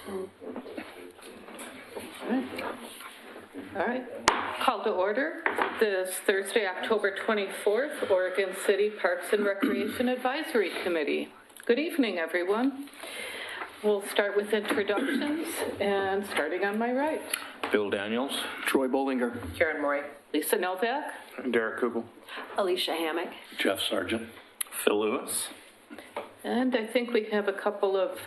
All right. Call to order this Thursday, October 24th, Oregon City Parks and Recreation Advisory Committee. Good evening, everyone. We'll start with introductions, and starting on my right. Bill Daniels. Troy Bollinger. Karen Morey. Lisa Novak. Derek Kugel. Alicia Hammack. Jeff Sargent. Phil Lewis. And I think we have a couple of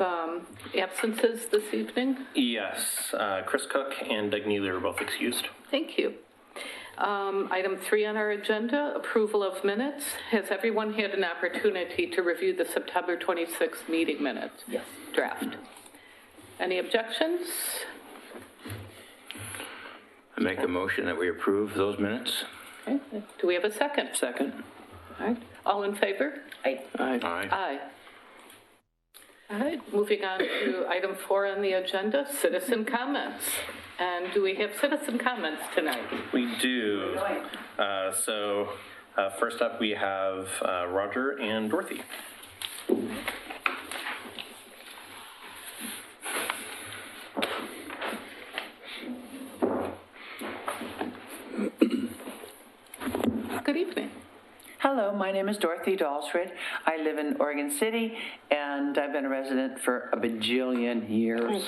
absences this evening. Yes, Chris Cook and Doug Neely are both excused. Thank you. Item 3 on our agenda, approval of minutes. Has everyone had an opportunity to review the September 26th meeting minutes? Yes. Draft. Any objections? I make a motion that we approve those minutes. Okay. Do we have a second? Second. All right. All in favor? Aye. Aye. Aye. Aye. All right, moving on to item 4 on the agenda, citizen comments. And do we have citizen comments tonight? We do. First up, we have Roger and Dorothy. Good evening. Hello, my name is Dorothy Dalsred. I live in Oregon City, and I've been a resident for a bajillion years.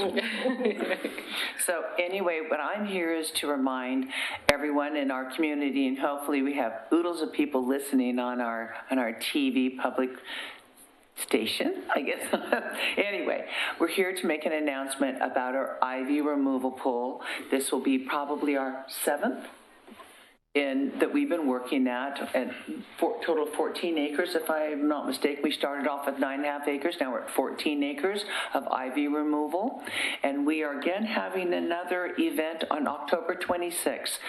So anyway, what I'm here is to remind everyone in our community, and hopefully we have oodles of people listening on our TV public station, I guess. Anyway, we're here to make an announcement about our ivy removal pool. This will be probably our 7th. That we've been working at total of 14 acres, if I'm not mistaken. We started off with 9.5 acres. Now we're at 14 acres of ivy removal. And we are again having another event on October 26th.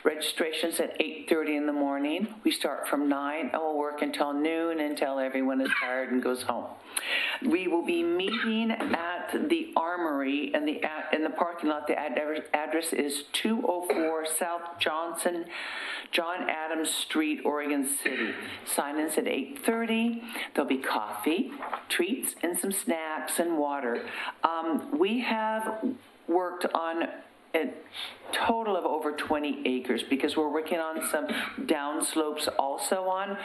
Registration's at 8:30 in the morning. We start from 9 and we'll work until noon until everyone is tired and goes home. We will be meeting at the Armory in the parking lot. The address is 204 South John Adams Street, Oregon City. Sign-in's at 8:30. There'll be coffee, treats, and some snacks and water. We have worked on a total of over 20 acres because we're working on some downslopes also on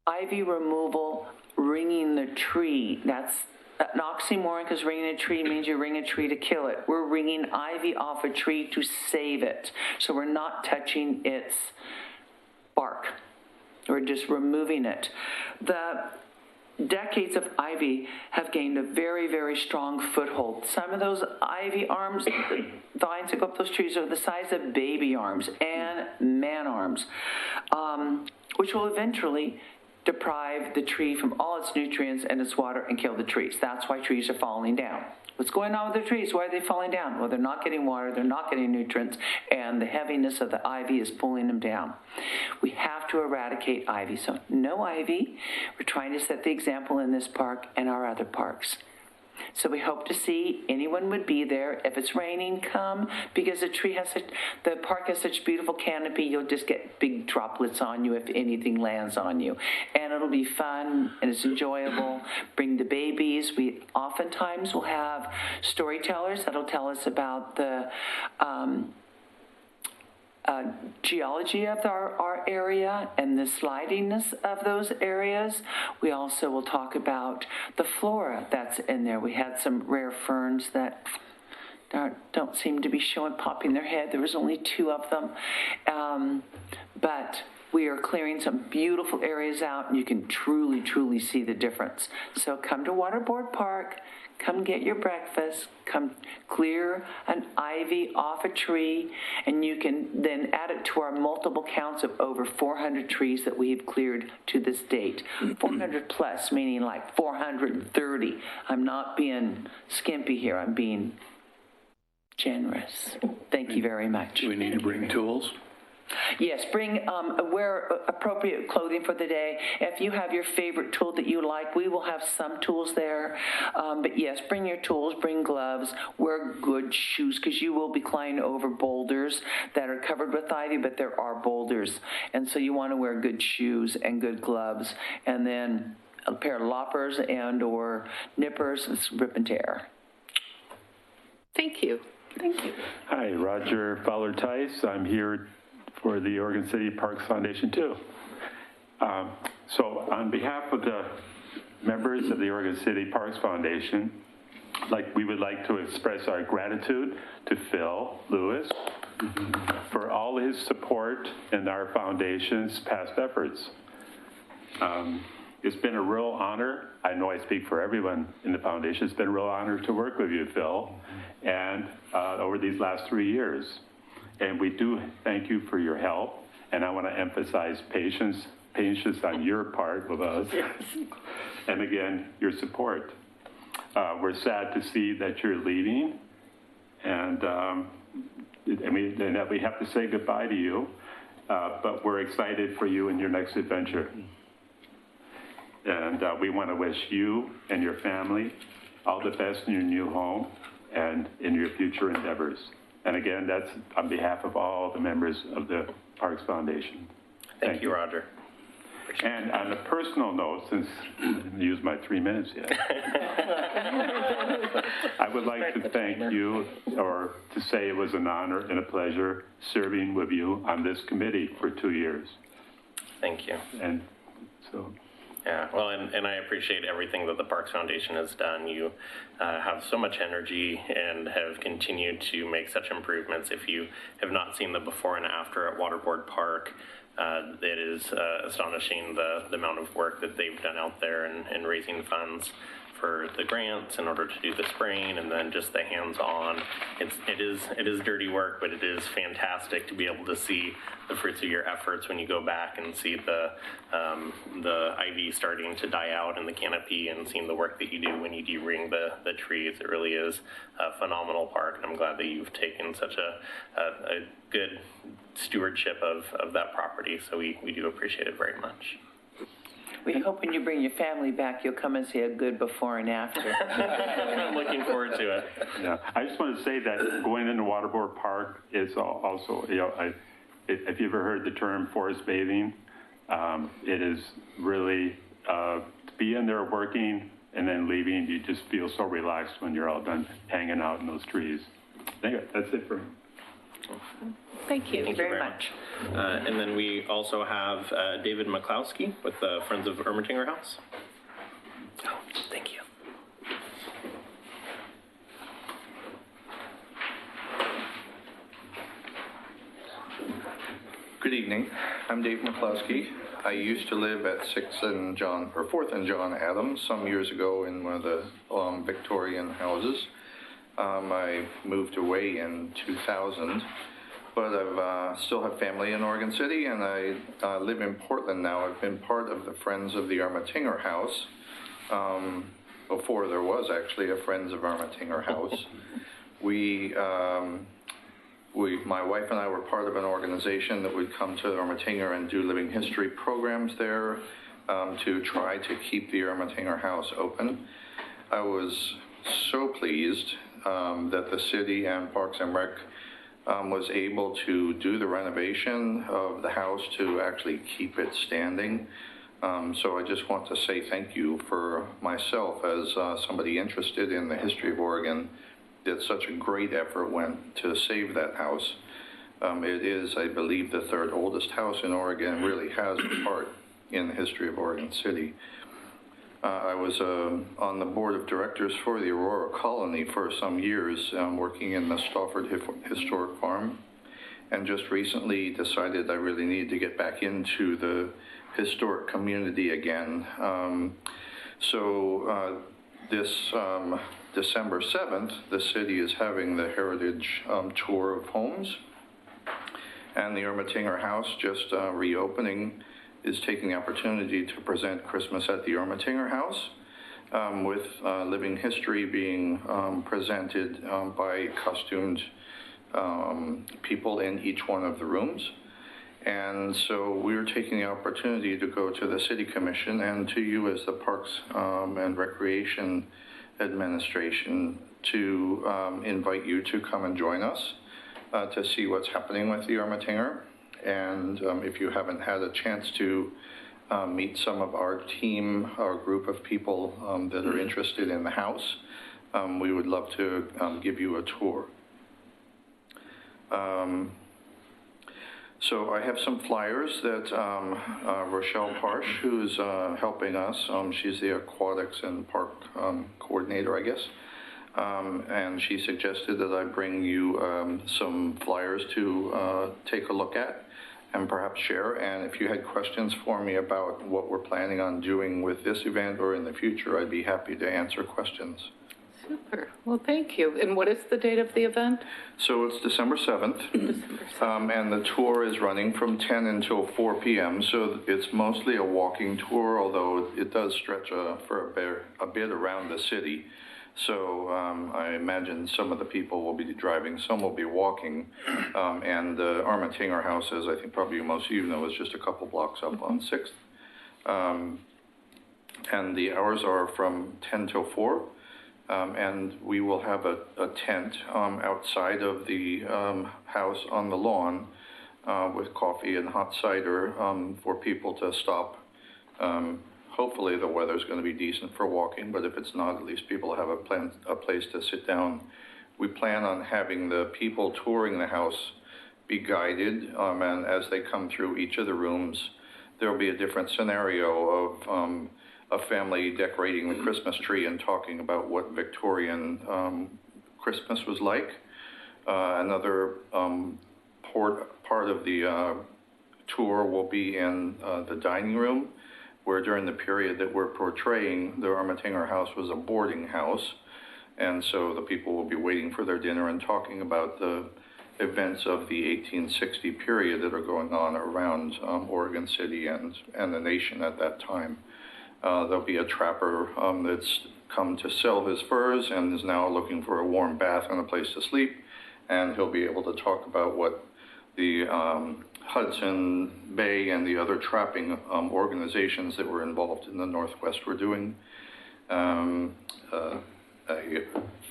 ivy removal, ringing the tree. That's an oxymoron because ringing a tree means you ring a tree to kill it. We're ringing ivy off a tree to save it. So we're not touching its bark. We're just removing it. The decades of ivy have gained a very, very strong foothold. Some of those ivy arms, the vines that go up those trees are the size of baby arms and man arms, which will eventually deprive the tree from all its nutrients and its water and kill the trees. That's why trees are falling down. What's going on with the trees? Why are they falling down? Well, they're not getting water, they're not getting nutrients, and the heaviness of the ivy is pulling them down. We have to eradicate ivy. So no ivy. We're trying to set the example in this park and our other parks. So we hope to see anyone would be there. If it's raining, come, because the park has such beautiful canopy, you'll just get big droplets on you if anything lands on you. And it'll be fun and it's enjoyable. Bring the babies. We oftentimes will have storytellers that'll tell us about the geology of our area and the slidiness of those areas. We also will talk about the flora that's in there. We had some rare ferns that don't seem to be popping their head. There was only 2 of them. But we are clearing some beautiful areas out, and you can truly, truly see the difference. So come to Waterboard Park. Come get your breakfast, come clear an ivy off a tree, and you can then add it to our multiple counts of over 400 trees that we've cleared to this date. 400 plus, meaning like 430. I'm not being skimpy here, I'm being generous. Thank you very much. Do we need to bring tools? Yes, wear appropriate clothing for the day. If you have your favorite tool that you like, we will have some tools there. But yes, bring your tools, bring gloves, wear good shoes, because you will be climbing over boulders that are covered with ivy, but there are boulders. And so you want to wear good shoes and good gloves, and then a pair of loppers and or nippers, and rip and tear. Thank you. Thank you. Hi, Roger Fowler Tice. I'm here for the Oregon City Parks Foundation too. So on behalf of the members of the Oregon City Parks Foundation, we would like to express our gratitude to Phil Lewis for all his support in our foundation's past efforts. It's been a real honor. I know I speak for everyone in the foundation. It's been a real honor to work with you, Phil, and over these last 3 years. And we do thank you for your help. And I want to emphasize patience on your part with us. And again, your support. We're sad to see that you're leaving, and that we have to say goodbye to you. But we're excited for you in your next adventure. And we want to wish you and your family all the best in your new home and in your future endeavors. And again, that's on behalf of all the members of the Parks Foundation. Thank you, Roger. And on a personal note, since I didn't use my 3 minutes yet, I would like to thank you, or to say it was an honor and a pleasure serving with you on this committee for 2 years. Thank you. And so... Yeah, well, and I appreciate everything that the Parks Foundation has done. You have so much energy and have continued to make such improvements. If you have not seen the before and after at Waterboard Park, it is astonishing the amount of work that they've done out there in raising funds for the grants in order to do the spraying, and then just the hands-on. It is dirty work, but it is fantastic to be able to see the fruits of your efforts when you go back and see the ivy starting to die out in the canopy, and seeing the work that you do when you de-ring the trees. It really is a phenomenal park, and I'm glad that you've taken such a good stewardship of that property. So we do appreciate it very much. We hope when you bring your family back, you'll come and see a good before and after. I'm looking forward to it. Yeah, I just want to say that going into Waterboard Park is also, if you've ever heard the term forest bathing, it is really, to be in there working and then leaving, you just feel so relaxed when you're all done hanging out in those trees. Anyway, that's it for me. Thank you. Thank you very much. And then we also have David McClowski with the Friends of Ermatinger House. Oh, thank you. Good evening. I'm Dave McCluskey. I used to live at 4th and John Adams some years ago in one of the Victorian houses. I moved away in 2000, but I still have family in Oregon City, and I live in Portland now. I've been part of the Friends of the Ermatinger House before there was actually a Friends of Ermatinger House. My wife and I were part of an organization that would come to Ermatinger and do living history programs there to try to keep the Ermatinger House open. I was so pleased that the city and Parks and Rec was able to do the renovation of the house to actually keep it standing. So I just want to say thank you for myself as somebody interested in the history of Oregon. That such a great effort went to save that house. It is, I believe, the third oldest house in Oregon, really has a part in the history of Oregon City. I was on the board of directors for the Aurora Colony for some years, working in the Stafford Historic Farm, and just recently decided I really needed to get back into the historic community again. This December 7th, the city is having the Heritage Tour of Homes, and the Ermatinger House, just reopening, is taking the opportunity to present Christmas at the Ermatinger House, with living history being presented by costumed people in each one of the rooms. And so we're taking the opportunity to go to the City Commission and to you as the Parks and Recreation Administration to invite you to come and join us to see what's happening with the Ermatinger. And if you haven't had a chance to meet some of our team, our group of people that are interested in the house, we would love to give you a tour. So I have some flyers that Rochelle Parsh, who's helping us, she's the aquatics and park coordinator, I guess, and she suggested that I bring you some flyers to take a look at and perhaps share. And if you had questions for me about what we're planning on doing with this event or in the future, I'd be happy to answer questions. Super. Well, thank you. And what is the date of the event? So it's December 7th, and the tour is running from 10 until 4 p.m. So it's mostly a walking tour, although it does stretch for a bit around the city. So I imagine some of the people will be driving, some will be walking, and the Ermatinger House, as I think probably most of you know, is just a couple blocks up on 6th. And the hours are from 10 till 4. And we will have a tent outside of the house on the lawn with coffee and hot cider for people to stop. Hopefully the weather's going to be decent for walking, but if it's not, at least people have a place to sit down. We plan on having the people touring the house be guided, and as they come through each of the rooms, there'll be a different scenario of a family decorating the Christmas tree and talking about what Victorian Christmas was like. Another part of the tour will be in the dining room, where during the period that we're portraying, the Ermatinger House was a boarding house. And so the people will be waiting for their dinner and talking about the events of the 1860 period that are going on around Oregon City and the nation at that time. There'll be a trapper that's come to sell his furs and is now looking for a warm bath and a place to sleep. And he'll be able to talk about what the Hudson Bay and the other trapping organizations that were involved in the Northwest were doing. A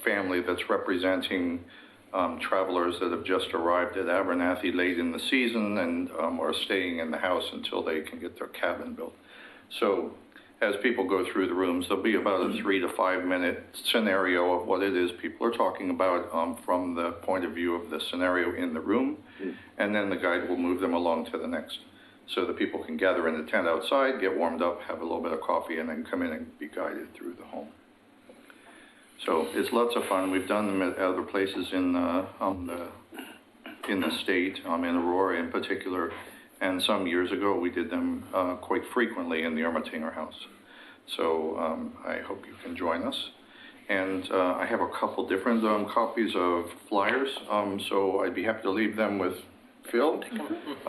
family that's representing travelers that have just arrived at Abernathy late in the season and are staying in the house until they can get their cabin built. So as people go through the rooms, there'll be about a 3 to 5 minute scenario of what it is people are talking about from the point of view of the scenario in the room, and then the guide will move them along to the next. So the people can gather in the tent outside, get warmed up, have a little bit of coffee, and then come in and be guided through the home. So it's lots of fun. We've done them at other places in the state, in Aurora in particular. And some years ago, we did them quite frequently in the Ermatinger House. So I hope you can join us. And I have a couple different copies of flyers, so I'd be happy to leave them with Phil.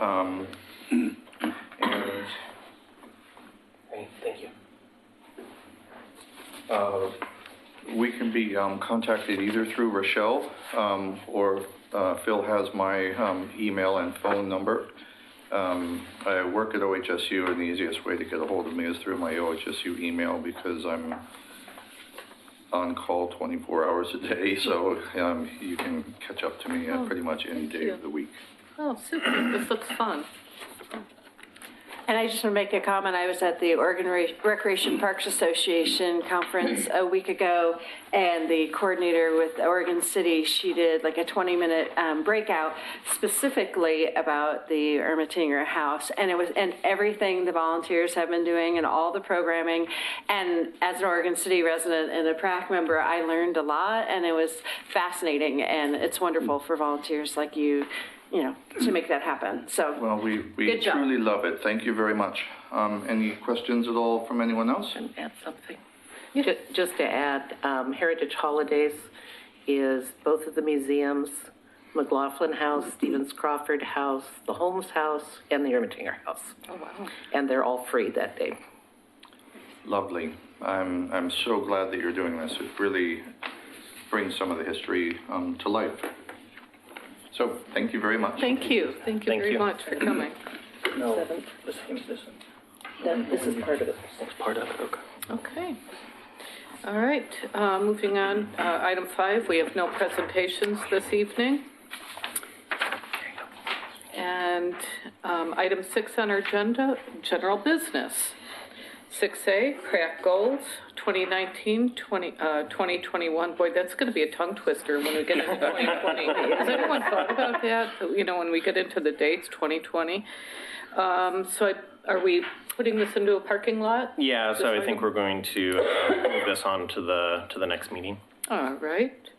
And Thank you. We can be contacted either through Rochelle or Phil has my email and phone number. I work at OHSU, and the easiest way to get a hold of me is through my OHSU email because I'm on call 24 hours a day, so you can catch up to me pretty much any day of the week. Oh, super. This looks fun. And I just want to make a comment. I was at the Oregon Recreation Parks Association conference a week ago, and the coordinator with Oregon City, she did like a 20-minute breakout specifically about the Ermatinger House, and everything the volunteers have been doing and all the programming. And as an Oregon City resident and a PRAC member, I learned a lot, and it was fascinating. And it's wonderful for volunteers like you to make that happen. So, well, we good job. truly love it. Thank you very much. Any questions at all from anyone else? Add something. Just to add, Heritage Holidays is both of the museums, McLaughlin House, Stevens Crawford House, the Holmes House, and the Ermatinger House. Oh, wow. And they're all free that day. Lovely. I'm so glad that you're doing this. It really brings some of the history to life. So, thank you very much. Thank you. Thank you very much for coming. No, Seventh. this This is part of it. is part of it, okay. Okay. All right, moving on, item 5, we have no presentations this evening. And item 6 on our agenda, general business. 6A, PRAC goals 2021. Boy, that's going to be a tongue twister when we get into 2020. Has anyone thought about that? You know, when we get into the dates, 2020. Are we putting this into a parking lot? Yeah, so I This think item? we're going to move this on to the next meeting. All right.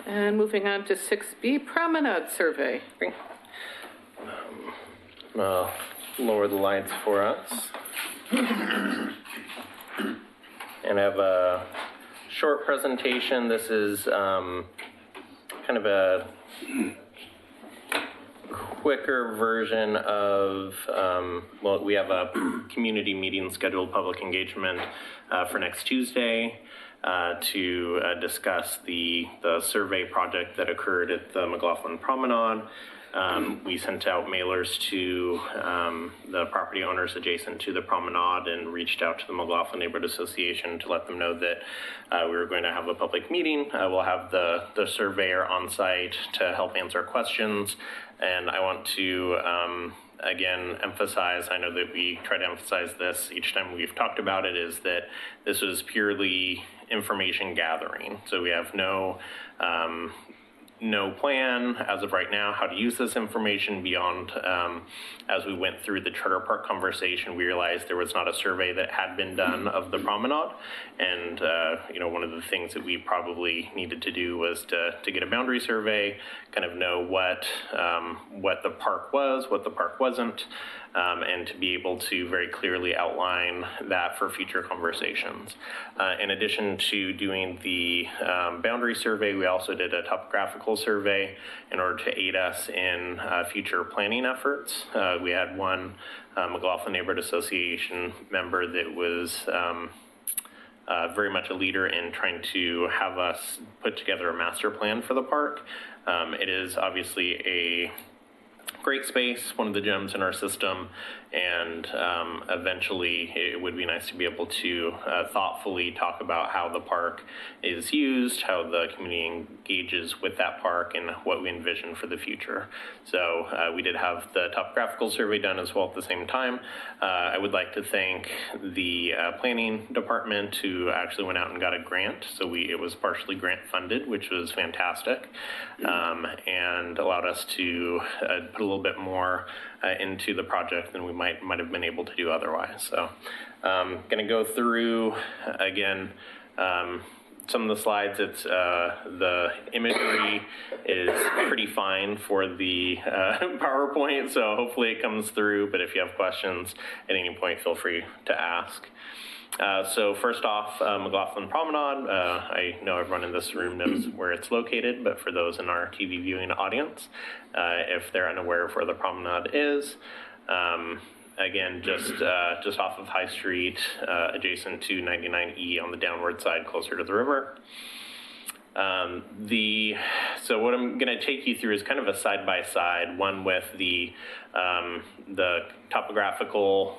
And moving on to 6B, Promenade Survey. Lower the lights for us. And I have a short presentation. This is kind of a quicker version of, well, we have a community meeting scheduled, public engagement for next Tuesday to discuss the survey project that occurred at the McLaughlin Promenade. We sent out mailers to the property owners adjacent to the promenade and reached out to the McLaughlin Neighborhood Association to let them know that we were going to have a public meeting. We'll have the surveyor on site to help answer questions. And I want to, again, emphasize, I know that we try to emphasize this each time we've talked about it, is that this was purely information gathering. So we have no plan as of right now how to use this information beyond, as we went through the charter park conversation, we realized there was not a survey that had been done of the promenade. And, you know, one of the things that we probably needed to do was to get a boundary survey, kind of know what the park was, what the park wasn't, and to be able to very clearly outline that for future conversations. In addition to doing the boundary survey, we also did a topographical survey in order to aid us in future planning efforts. We had one McLaughlin Neighborhood Association member that was very much a leader in trying to have us put together a master plan for the park. It is obviously a great space, one of the gems in our system, and eventually it would be nice to be able to thoughtfully talk about how the park is used, how the community engages with that park, and what we envision for the future. So we did have the topographical survey done as well at the same time. I would like to thank the planning department who actually went out and got a grant. So it was partially grant funded, which was fantastic, and allowed us to put a little bit more into the project than we might have been able to do otherwise. So going to go through again some of the slides. It's the imagery is pretty fine for the PowerPoint, so hopefully it comes through, but if you have questions at any point, feel free to ask. So first off, McLaughlin Promenade. I know everyone in this room knows where it's located, but for those in our TV viewing audience, if they're unaware of where the promenade is, again, just off of High Street, adjacent to 99E on the downward side, closer to the river. So what I'm going to take you through is kind of a side-by-side, one with the topographical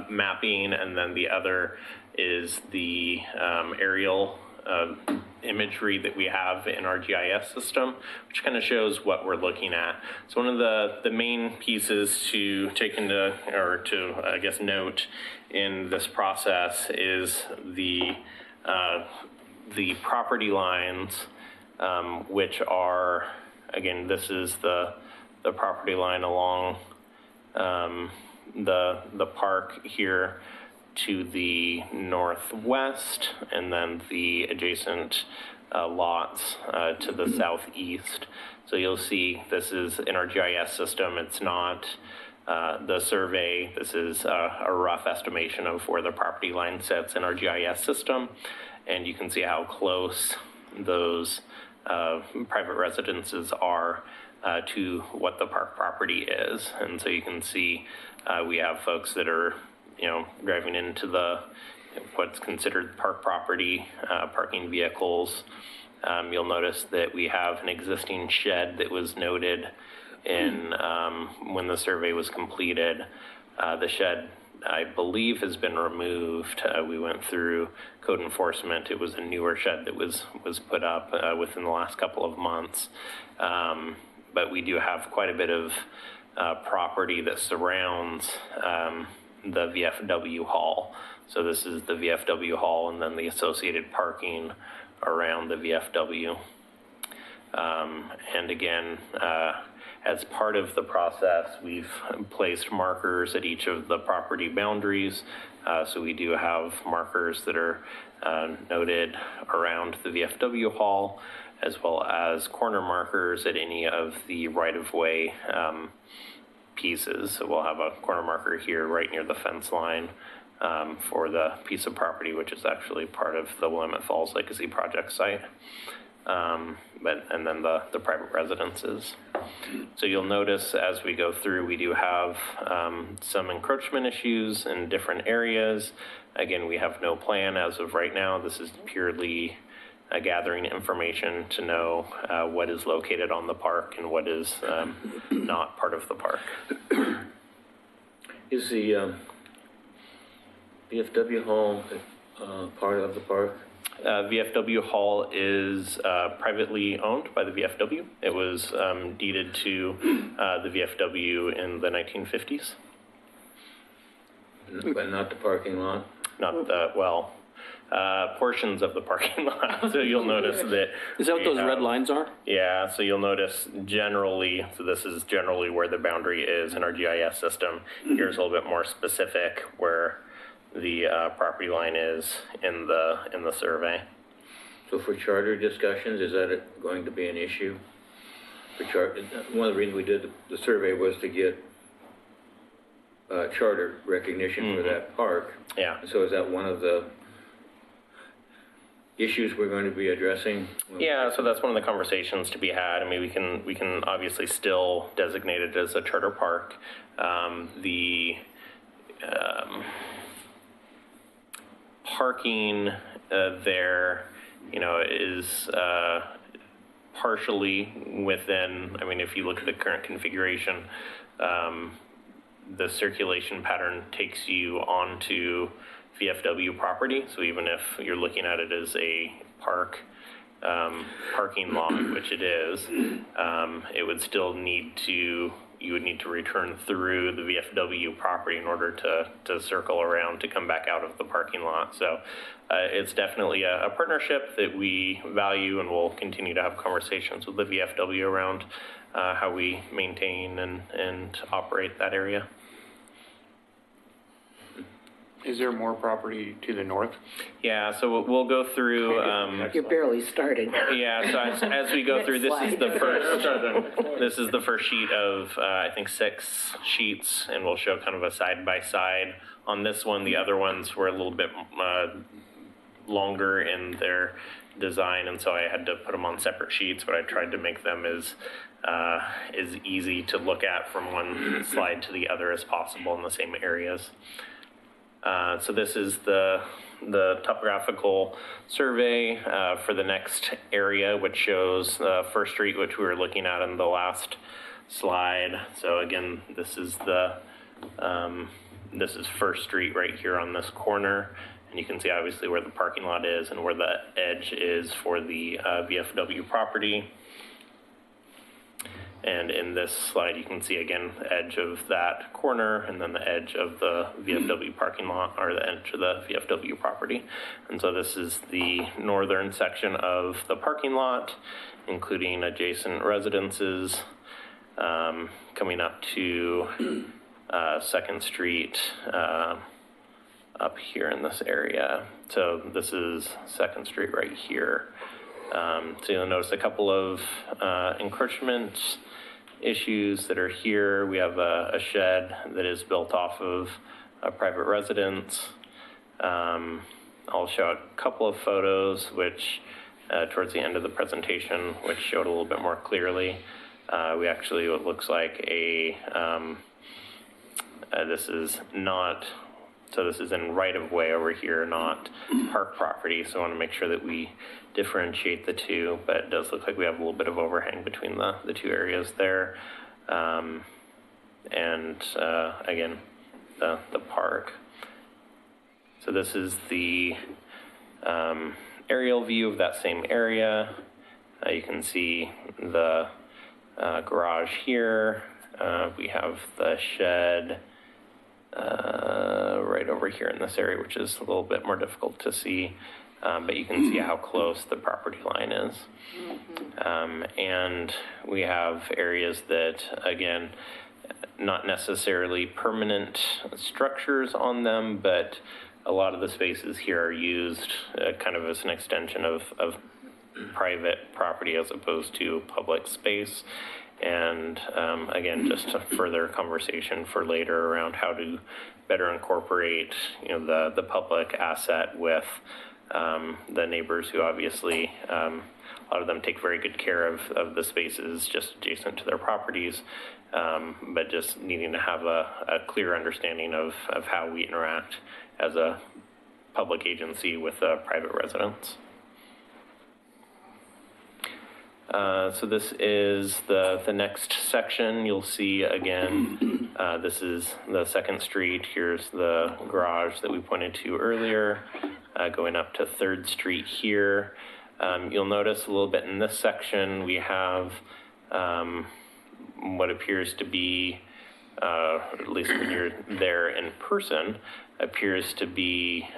mapping, and then the other is the aerial imagery that we have in our GIS system, which kind of shows what we're looking at. So one of the main pieces to take into, or to, I guess, note in this process is the property lines, which are, again, this is the property line along the park here to the northwest, and then the adjacent lots to the southeast. So you'll see this is in our GIS system. It's not the survey. This is a rough estimation of where the property line sits in our GIS system. And you can see how close those private residences are to what the park property is. And so you can see we have folks that are, driving into what's considered park property, parking vehicles. You'll notice that we have an existing shed that was noted in when the survey was completed. The shed, I believe, has been removed. We went through code enforcement. It was a newer shed that was put up within the last couple of months. But we do have quite a bit of property that surrounds the VFW hall. So this is the VFW hall and then the associated parking around the VFW. And again, as part of the process, we've placed markers at each of the property boundaries. So we do have markers that are noted around the VFW hall, as well as corner markers at any of the right-of-way pieces. So we'll have a corner marker here right near the fence line for the piece of property, which is actually part of the Willamette Falls Legacy Project site. And then the private residences. So you'll notice as we go through, we do have some encroachment issues in different areas. Again, we have no plan as of right now. This is purely gathering information to know what is located on the park and what is not part of the park. Is the VFW hall part of the park? VFW Hall is privately owned by the VFW. It was deeded to the VFW in the 1950s. But not the parking lot? Not the, well, portions of the parking lot. So you'll notice that. Is that what those red lines are? Yeah, so you'll notice generally, so this is generally where the boundary is in our GIS system. Here's a little bit more specific where the property line is in the survey. So for charter discussions, is that going to be an issue? One of the reasons we did the survey was to get charter recognition for that park. Yeah. So is that one of the issues we're going to be addressing? Yeah, so that's one of the conversations to be had. I mean, we can obviously still designate it as a charter park. Parking there, is partially within, I mean, if you look at the current configuration, the circulation pattern takes you onto VFW property. So even if you're looking at it as a parking lot, which it is, it would still you would need to return through the VFW property in order to circle around to come back out of the parking lot. So it's definitely a partnership that we value, and we'll continue to have conversations with the VFW around how we maintain and operate that area. Is there more property to the north? Yeah, so we'll go through. You're barely starting. Yeah, so as we go through, this is the first. This is the first sheet of I think 6 sheets, and we'll show kind of a side by side on this one. The other ones were a little bit longer in their design, and so I had to put them on separate sheets. But I tried to make them as easy to look at from one slide to the other as possible in the same areas. So this is the topographical survey for the next area, which shows First Street, which we were looking at in the last slide. So again, this is First Street right here on this corner, and you can see obviously where the parking lot is and where the edge is for the VFW property. And in this slide, you can see again the edge of that corner and then the edge of the VFW parking lot, or the edge of the VFW property. And so this is the northern section of the parking lot, including adjacent residences, coming up to 2nd Street up here in this area. So this is 2nd Street right here. So you'll notice a couple of encroachment issues that are here. We have a shed that is built off of a private residence. I'll show a couple of photos which towards the end of the presentation, which showed a little bit more clearly. We actually, what looks like this is not, so this is in right-of-way over here, not park property, so I want to make sure that we differentiate the two, but it does look like we have a little bit of overhang between the two areas there. And again, the park. So this is the aerial view of that same area. You can see the garage here. We have the shed right over here in this area, which is a little bit more difficult to see, but you can see how close the property line is. And we have areas that, again, not necessarily permanent structures on them, but a lot of the spaces here are used kind of as an extension of private property as opposed to public space. And again, just a further conversation for later around how to better incorporate, the public asset with the neighbors who obviously, a lot of them take very good care of the spaces just adjacent to their properties, but just needing to have a clear understanding of how we interact as a public agency with private residents. So this is the next section. You'll see again, this is the 2nd Street. Here's the garage that we pointed to earlier, going up to 3rd Street here. You'll notice a little bit in this section, we have what appears to be, at least when you're there in person, appears to be,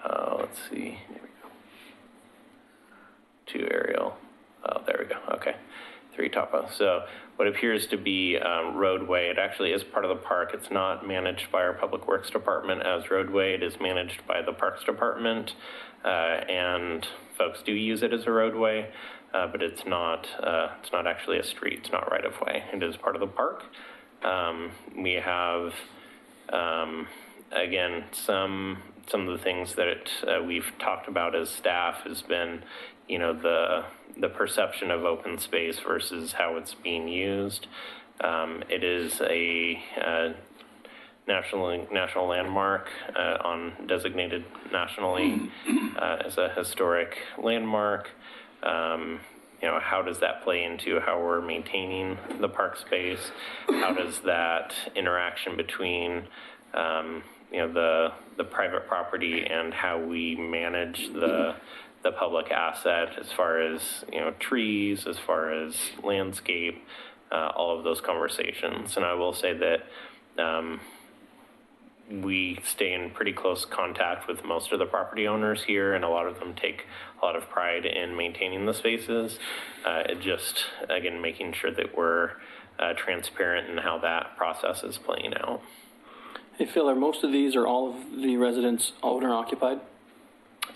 let's see. To aerial. Oh, there we go. Okay. 3 topo. So what appears to be roadway, it actually is part of the park. It's not managed by our Public Works Department as roadway. It is managed by the Parks Department, and folks do use it as a roadway, but it's not actually a street. It's not right of way. It is part of the park. We have, again, some of the things that we've talked about as staff has been, the perception of open space versus how it's being used. It is a national landmark, designated nationally as a historic landmark. How does that play into how we're maintaining the park space? How does that interaction between the private property and how we manage the public asset as far as, trees, as far as landscape, all of those conversations. And I will say that we stay in pretty close contact with most of the property owners here, and a lot of them take a lot of pride in maintaining the spaces. It just, again, making sure that we're transparent in how that process is playing out. Hey, Phil, are most of these or all of the residents owner occupied?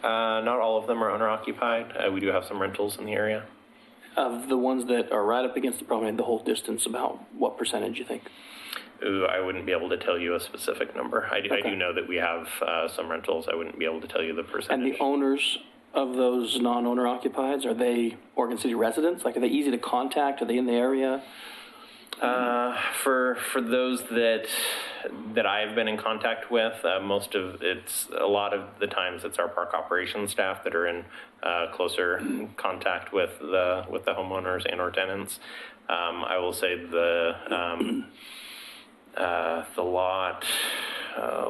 Not all of them are owner occupied. We do have some rentals in the area. Of the ones that are right up against the promenade, the whole distance, about what percentage you think? Ooh, I wouldn't be able to tell you a specific number. I do know that we have some rentals. I wouldn't be able to tell you the percentage. And the owners of those non-owner occupieds, are they Oregon City residents? Like, are they easy to contact? Are they in the area? For those that I've been in contact with, a lot of the times it's our park operations staff that are in closer contact with the homeowners and or tenants. I will say the lot,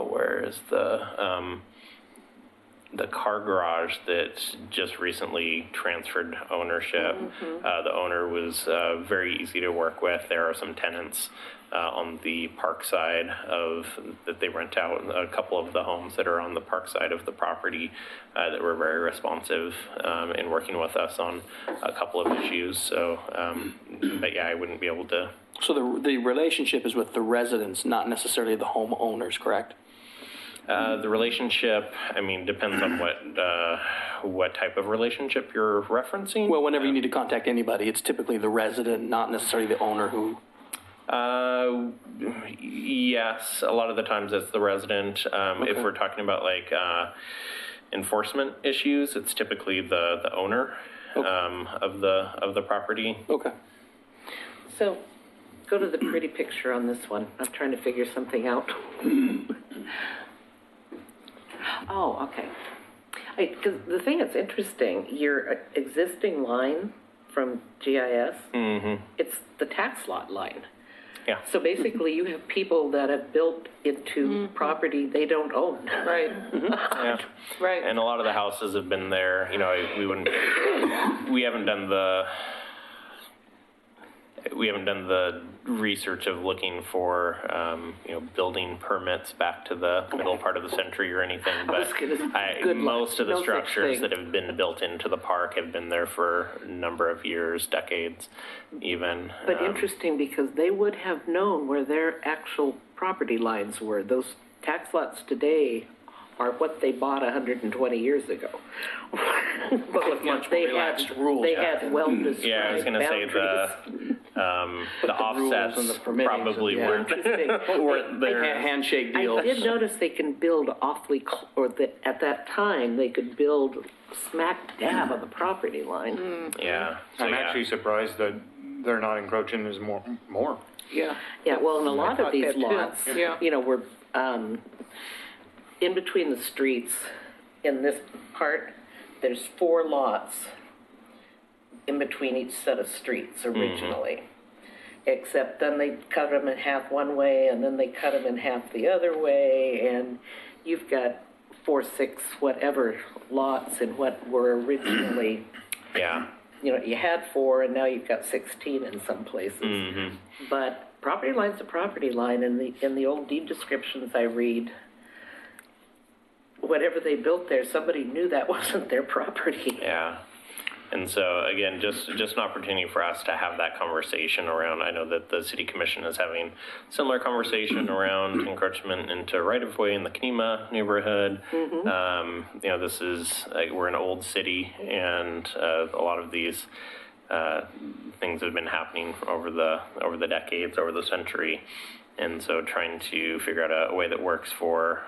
where is the car garage that just recently transferred ownership. The owner was very easy to work with. There are some tenants on the park side that they rent out, a couple of the homes that are on the park side of the property that were very responsive in working with us on a couple of issues. So, but yeah, I wouldn't be able to. So the relationship is with the residents, not necessarily the homeowners, correct? The relationship, depends on what type of relationship you're referencing. Well, whenever you need to contact anybody, it's typically the resident, not necessarily the owner who... Yes, a lot of the times it's the resident. Okay. If we're talking about enforcement issues, it's typically the owner of the property. Okay. So go to the pretty picture on this one. I'm trying to figure something out. Oh, okay. Because the thing that's interesting, your existing line from GIS, it's the tax lot line. Yeah. So basically, you have people that have built into property they don't own. Right. Yeah. Right. And a lot of the houses have been there. We haven't done we haven't done the research of looking for, building permits back to the middle part of the century or anything, but good luck. most of the No such structures thing. that have been built into the park have been there for a number of years, decades even. But interesting, because they would have known where their actual property lines were. Those tax lots today are what they bought 120 years ago. But With much they relaxed had, rules they back had then. well-described Yeah, I was going to say boundaries. the the rules offsets and the permitting, probably yeah. weren't there. Handshake deals. I did notice they can build awfully, at that time, they could build smack dab on the property line. Yeah. So, I'm yeah. actually surprised that they're not encroaching as more. Yeah, well, and a lot of thought these that too. lots, Yeah. were in between the streets, in this part, there's 4 lots in between each set of streets originally. Except then they cut them in half one way, and then they cut them in half the other way, and you've got 4, 6, whatever lots in what were originally, Yeah. you had 4, and now you've got 16 in some places. But property line's a property line, and in the old deed descriptions I read, whatever they built there, somebody knew that wasn't their property. Yeah. And so, again, just an opportunity for us to have that conversation around, I know that the city commission is having similar conversation around encroachment into right-of-way in the Kenema neighborhood. This is, we're an old city, and a lot of these things have been happening over the decades, over the century. And so trying to figure out a way that works for,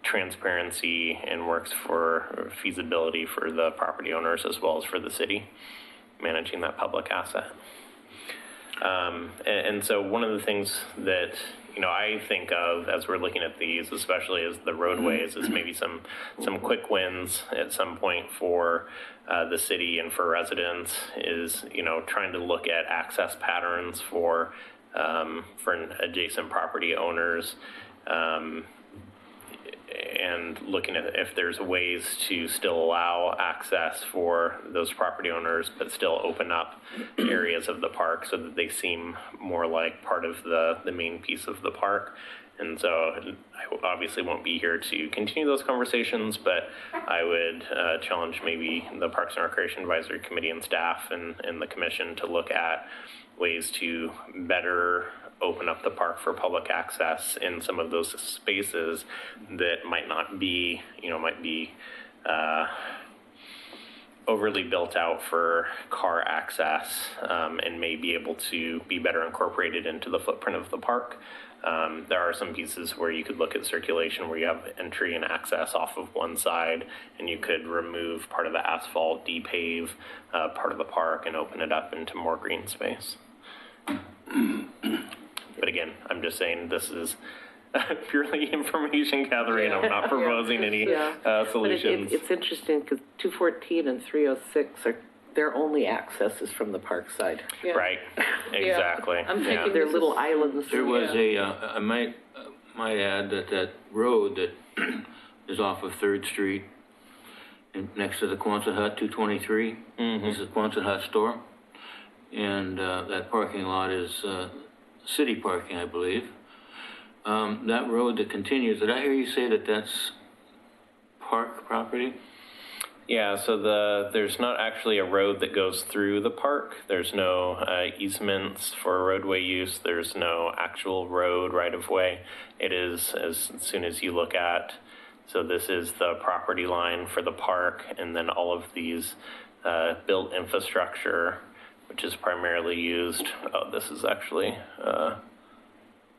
transparency and works for feasibility for the property owners as well as for the city managing that public asset. And so one of the things that, I think of as we're looking at these, especially as the roadways, is maybe some quick wins at some point for the city and for residents is, trying to look at access patterns for adjacent property owners, and looking at if there's ways to still allow access for those property owners, but still open up areas of the park so that they seem more like part of the main piece of the park. And so I obviously won't be here to continue those conversations, but I would challenge maybe the Parks and Recreation Advisory Committee and staff and the commission to look at ways to better open up the park for public access in some of those spaces that might not be, might be overly built out for car access, and may be able to be better incorporated into the footprint of the park. There are some pieces where you could look at circulation where you have entry and access off of one side, and you could remove part of the asphalt, depave part of the park, and open it up into more green space. But again, I'm just saying this is purely information gathering. I'm not proposing any solutions. But it's interesting because 214 and 306 their only access is from the park side. Yeah. Right, exactly. I'm thinking They're this little is- islands. There was I might add that road that is off of 3rd Street next to the Quonset Hut, 223. This is the Quonset Hut store. And that parking lot is city parking, I believe. That road that continues, did I hear you say that that's park property? Yeah, so there's not actually a road that goes through the park. There's no easements for roadway use. There's no actual road right-of-way. It is, as soon as you look at, so this is the property line for the park, and then all of these built infrastructure, which is primarily used, this is actually,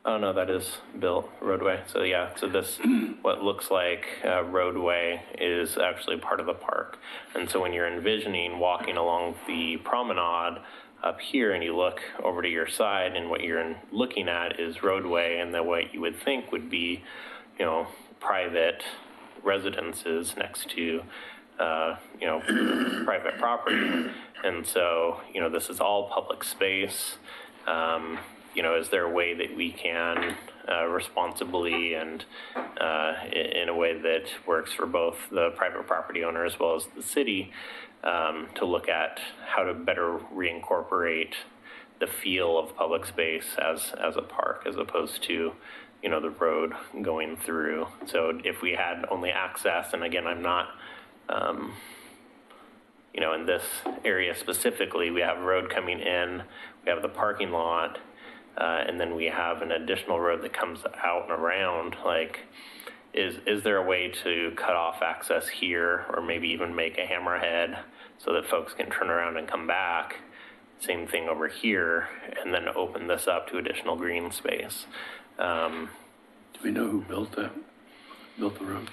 oh no, that is built roadway. So yeah, so this, what looks like a roadway is actually part of the park. And so when you're envisioning walking along the promenade up here and you look over to your side and what you're looking at is roadway, and then what you would think would be, private residences next to, private property. And so, this is all public space. is there a way that we can responsibly and in a way that works for both the private property owner as well as the city to look at how to better reincorporate the feel of public space as a park as opposed to the road going through. So if we had only access, and again, I'm not, in this area specifically, we have a road coming in, we have the parking lot, and then we have an additional road that comes out and around. Like, is there a way to cut off access here, or maybe even make a hammerhead so that folks can turn around and come back? Same thing over here, and then open this up to additional green space. Do we know who built the road?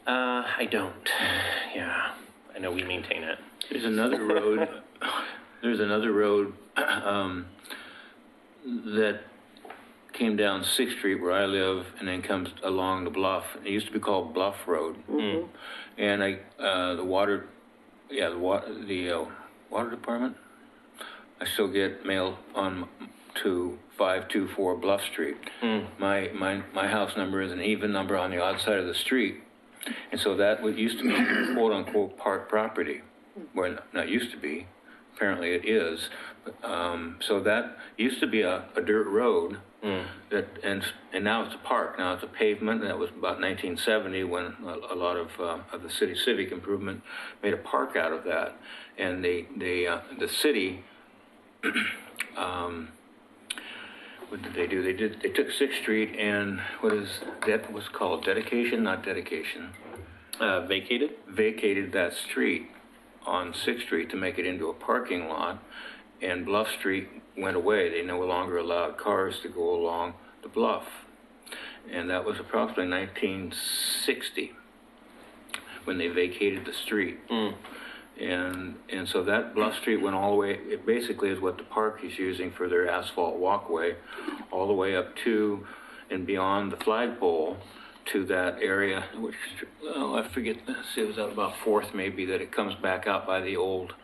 I don't. Yeah, I know we maintain it. There's another road. That came down 6th Street where I live, and then comes along the bluff. It used to be called Bluff Road, and the water department. I still get mail on to 524 Bluff Street. My house number is an even number on the odd side of the street, and so that what used to be quote unquote park property, where not used to be, apparently it is. So that used to be a dirt road, that and now it's a park. Now it's a pavement. And that was about 1970 when a lot of the city civic improvement made a park out of that, and the city. What did they do? They took 6th Street and what's called dedication, not dedication. Vacated that street on 6th Street to make it into a parking lot, and Bluff Street went away. They no longer allowed cars to go along the bluff, and that was approximately 1960 when they vacated the street. And so that Bluff Street went all the way, it basically is what the park is using for their asphalt walkway, all the way up to and beyond the flagpole to that area, which, I forget, it was at about 4th maybe, that it comes back out by the old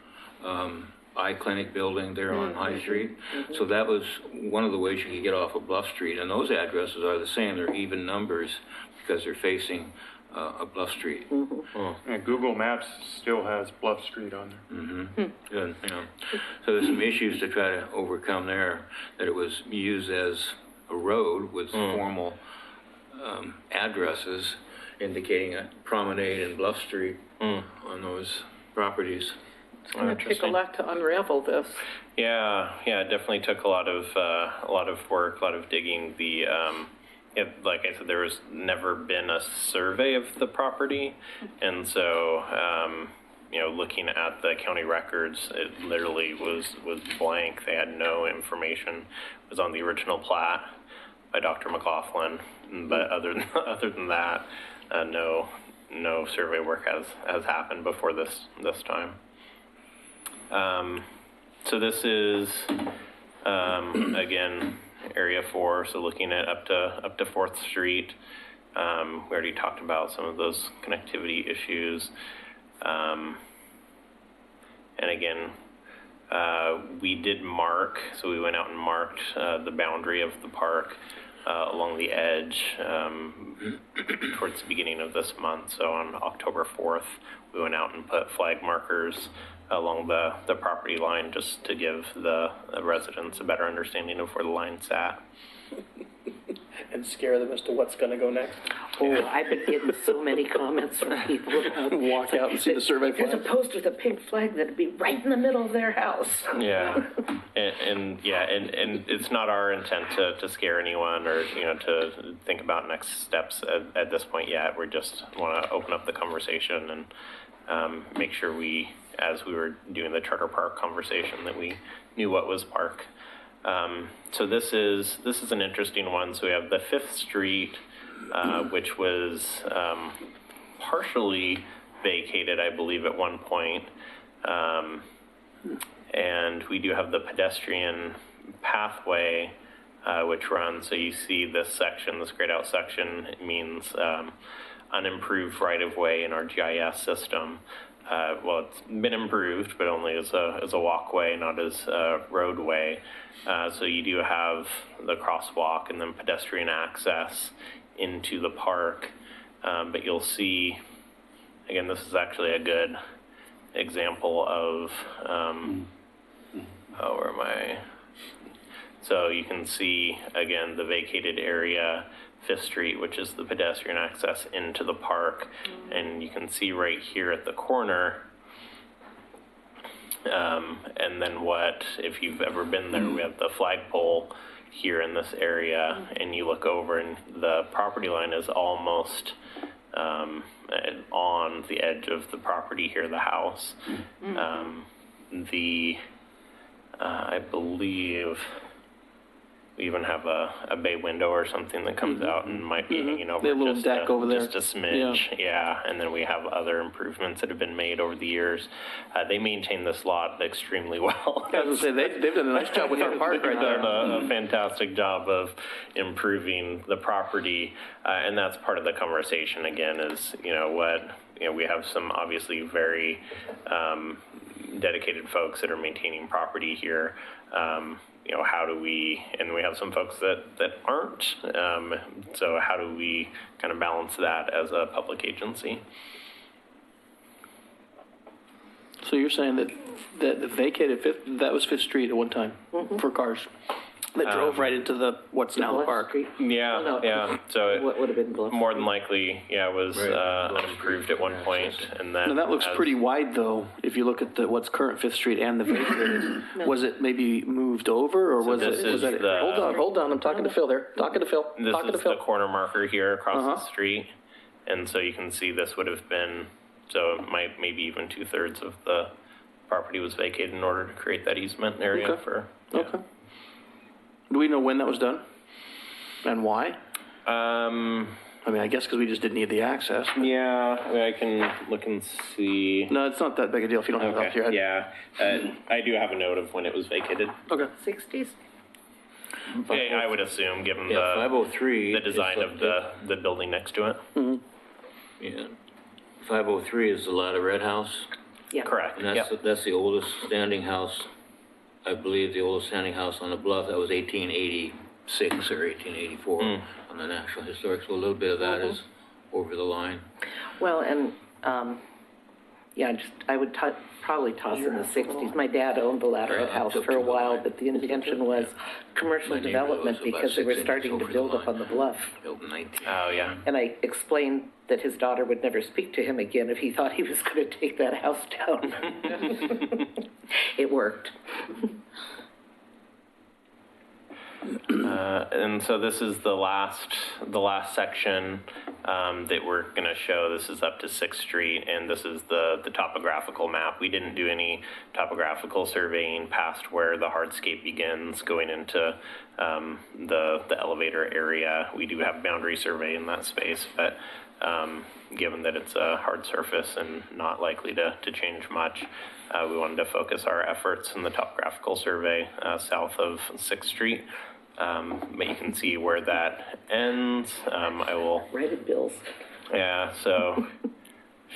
eye clinic building there on High Street. So that was one of the ways you could get off of Bluff Street, and those addresses are the same. They're even numbers because they're facing a Bluff Street. And Google Maps still has Bluff Street on there. Good, So there's some issues to try to overcome there, that it was used as a road with formal addresses indicating a promenade and Bluff Street on those properties. It's going to take a lot to unravel this. Yeah, it definitely took a lot of work, a lot of digging. Like I said, there was never been a survey of the property, and so looking at the county records, it literally was blank. They had no information. It was on the original plat by Dr. McLaughlin, but other than that, no survey work has happened before this time. So this is again Area 4, so looking at up to 4th Street. We already talked about some of those connectivity issues. And again, we did mark, so we went out and marked the boundary of the park along the edge towards the beginning of this month. So on October 4th, we went out and put flag markers along the property line just to give the residents a better understanding of where the line sat. And scare them as to what's going to go next. Oh, I've been getting so many comments from people. Walk out and see the survey flag. There's a post with a pink flag that'd be right in the middle of their house. Yeah, and it's not our intent to scare anyone or to think about next steps at this point yet. We just want to open up the conversation and make sure we, as we were doing the charter park conversation, that we knew what was park. So this is an interesting one. So we have the 5th Street, which was partially vacated, I believe, at one point. And we do have the pedestrian pathway, which runs. So you see this section, this grayed out section, it means unimproved right-of-way in our GIS system. well, it's been improved, but only as a walkway, not as a roadway. So you do have the crosswalk and then pedestrian access into the park. But you'll see, again, this is actually a good example of, where am I? So you can see, again, the vacated area, 5th Street, which is the pedestrian access into the park. And you can see right here at the corner, and then if you've ever been there, we have the flagpole here in this area, and you look over and the property line is almost on the edge of the property here, the house. I believe we even have a bay window or something that comes out and might be hanging over. They have a little just deck over there. Just a smidge, yeah. And then we have other improvements that have been made over the years. They maintain this lot extremely well. I was going to say, they've done a nice job with our park right there. They've done a fantastic job of improving the property, and that's part of the conversation again is, we have some obviously very dedicated folks that are maintaining property here. How do we, and we have some folks that aren't, so how do we kind of balance that as a public agency? So you're saying that the vacated that was 5th Street at one time for cars that drove right into what's now the park? Yeah, Oh, no. yeah. So What would have been Bluff? more than likely, it was unimproved at one point, and then Now, that looks pretty wide, though, if you look at what's current 5th Street and the vacated. Was it maybe moved over, or was this it? is the- Hold on, I'm talking to Phil there. Talking to Phil. This Talking to is Phil. the corner marker here across the street, and so you can see this would have been, so it might maybe even 2/3 of the property was vacated in order to create that easement area Okay. for. Okay. Do we know when that was done? And why? I mean, I guess because we just didn't need the access. Yeah, I can look and see. No, it's not that big a deal if you don't have it off your head. Yeah, I do have a note of when it was vacated. Okay. 60s? I would assume, given Yeah, 503. the design of the building next to it. Yeah. 503 is the Ladder Red House. Yeah. Correct. And that's the oldest standing house, I believe, the oldest standing house on the bluff. That was 1886 or 1884 on the National Historic. So a little bit of that is over the line. Well, and, I would probably toss in the 60s. My dad owned the Ladderhead House for a while, but the intention was commercial My neighbor development was about because they were 6 inches starting to over the build up line. on the bluff. Built in 19. Oh, yeah. And I explained that his daughter would never speak to him again if he thought he was going to take that house down. It worked. And so this is the last section that we're going to show. This is up to 6th Street, and this is the topographical map. We didn't do any topographical surveying past where the hardscape begins, going into the elevator area. We do have boundary survey in that space, but given that it's a hard surface and not likely to change much, we wanted to focus our efforts in the topographical survey south of 6th Street. But you can see where that ends. I will. Right at Bill's. Yeah, so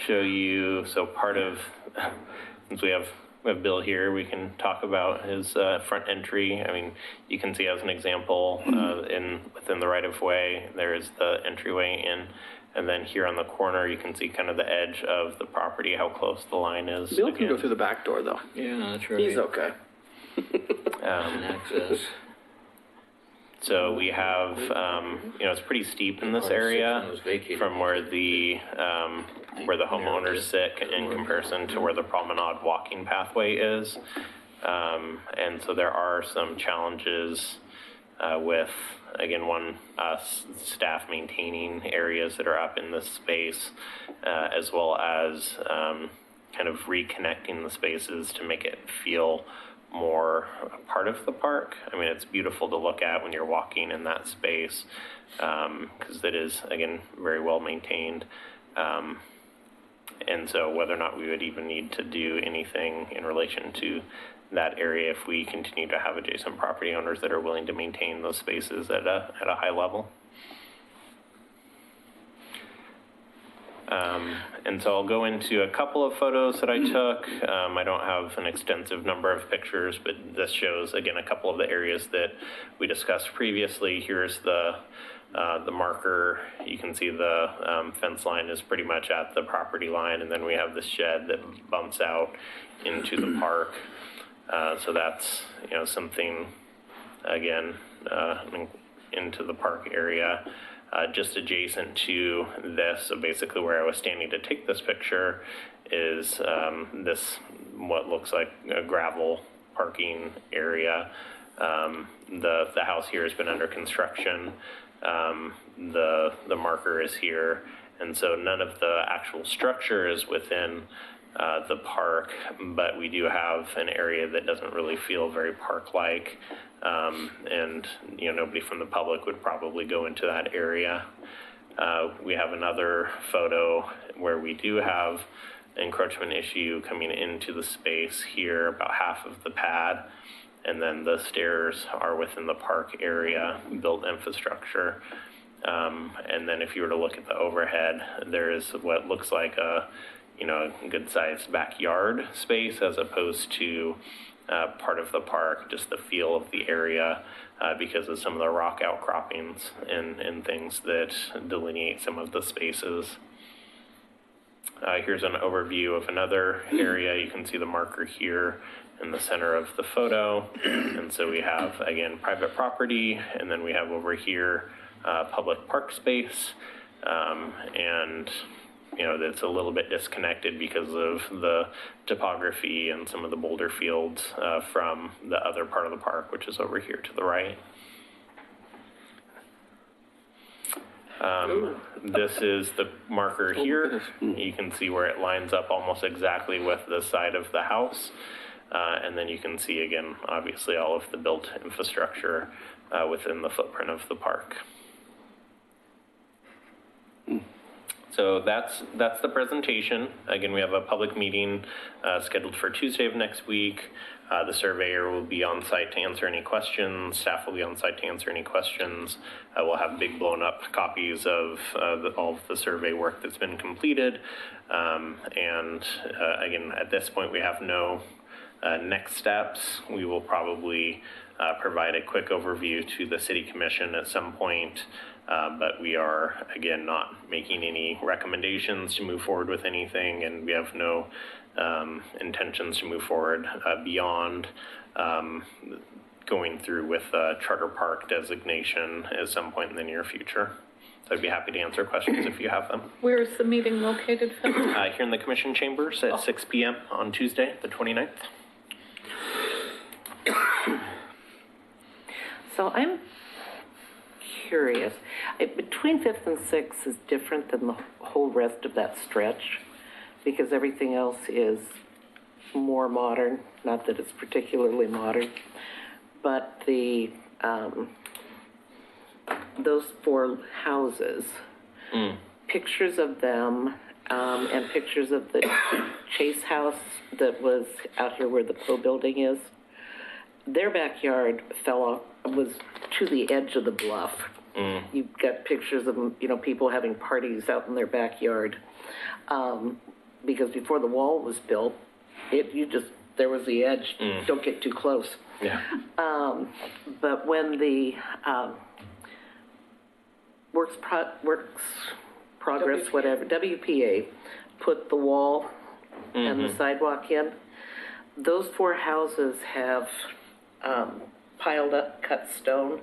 show you, so part of, since we have Bill here, we can talk about his front entry. I mean, you can see as an example, within the right-of-way, there is the entryway in. And then here on the corner, you can see kind of the edge of the property, how close the line is. Bill can go through the back door, though. Yeah, that's right. He's okay. And access. So we have, it's pretty steep in this area from where the homeowners sit in comparison to where the promenade walking pathway is. And so there are some challenges with, again, staff maintaining areas that are up in this space, as well as kind of reconnecting the spaces to make it feel more a part of the park. I mean, it's beautiful to look at when you're walking in that space, because it is, again, very well maintained. And so whether or not we would even need to do anything in relation to that area if we continue to have adjacent property owners that are willing to maintain those spaces at a high level. And so I'll go into a couple of photos that I took. I don't have an extensive number of pictures, but this shows, again, a couple of the areas that we discussed previously. Here's the marker. You can see the fence line is pretty much at the property line, and then we have the shed that bumps out into the park. So that's, something, again, into the park area. Just adjacent to this, so basically where I was standing to take this picture is this, what looks like a gravel parking area. The house here has been under construction. The marker is here, and so none of the actual structure is within the park, but we do have an area that doesn't really feel very park-like, and nobody from the public would probably go into that area. We have another photo where we do have encroachment issue coming into the space here, about half of the pad, and then the stairs are within the park area, built infrastructure. And then if you were to look at the overhead, there is what looks like a good-sized backyard space as opposed to part of the park, just the feel of the area because of some of the rock outcroppings and things that delineate some of the spaces. Here's an overview of another area. You can see the marker here in the center of the photo. And so we have, again, private property, and then we have over here public park space. And that's a little bit disconnected because of the topography and some of the boulder fields from the other part of the park, which is over here to the right. This is the marker here. You can see where it lines up almost exactly with the side of the house. And then you can see, again, obviously all of the built infrastructure within the footprint of the park. So that's the presentation. Again, we have a public meeting scheduled for Tuesday of next week. The surveyor will be on site to answer any questions. Staff will be on site to answer any questions. We'll have big blown up copies of all of the survey work that's been completed. And again, at this point, we have no next steps. We will probably provide a quick overview to the City Commission at some point. But we are, again, not making any recommendations to move forward with anything, and we have no intentions to move forward beyond going through with charter park designation at some point in the near future. So I'd be happy to answer questions if you have them. Where is the meeting located, Phil? Here in the Commission chambers at 6 p.m. on Tuesday, the 29th. So I'm curious. Between 5th and 6th is different than the whole rest of that stretch because everything else is more modern. Not that it's particularly modern, but the those four houses, pictures of them, and pictures of the Chase house that was out here where the Poe building is. Their backyard was to the edge of the bluff. You've got pictures of people having parties out in their backyard because before the wall was built, there was the edge. Don't get too close. Yeah. But when the Works Progress, whatever, WPA, put the wall and the sidewalk in, those four houses have piled up cut stone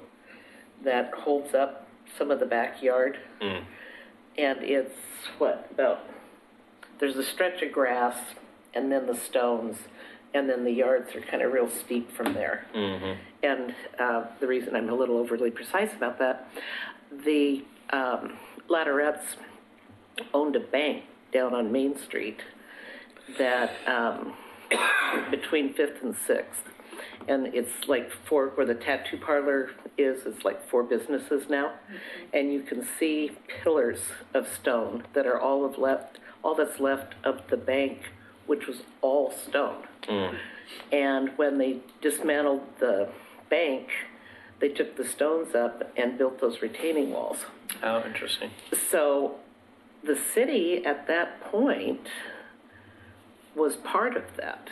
that holds up some of the backyard. And it's there's a stretch of grass and then the stones, and then the yards are kind of real steep from there. And the reason I'm a little overly precise about that, the Latterettes owned a bank down on Main Street that between 5th and 6th. And it's like where the tattoo parlor is, it's like 4 businesses now. And you can see pillars of stone that are all that's left of the bank, which was all stone. And when they dismantled the bank, they took the stones up and built those retaining walls. Oh, interesting. So the city at that point was part of that.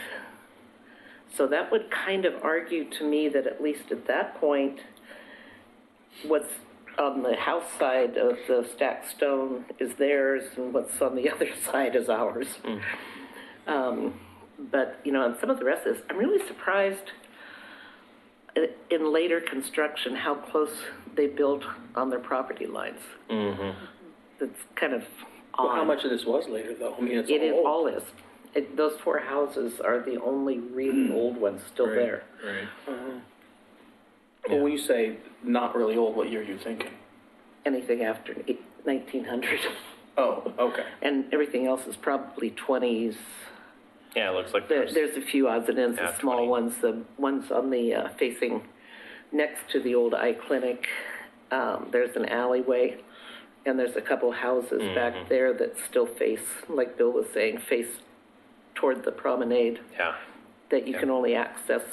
So that would kind of argue to me that at least at that point, what's on the house side of the stacked stone is theirs, and what's on the other side is ours. But, you know, on some of the rest of this, I'm really surprised in later construction how close they built on their property lines. That's kind of odd. Well, how much of this was later, though? I mean, it's It is, old. all is. Those 4 houses are the only really old ones still there. Right. Well, when you say not really old, what year are you thinking? Anything after 1900. Oh, okay. And everything else is probably 20s. Yeah, it looks like There's a few odds and ends, Yeah, the small 20. ones, the ones on the facing next to the old eye clinic. There's an alleyway, and there's a couple houses back there that still face, like Bill was saying, face toward the promenade Yeah. that you can only access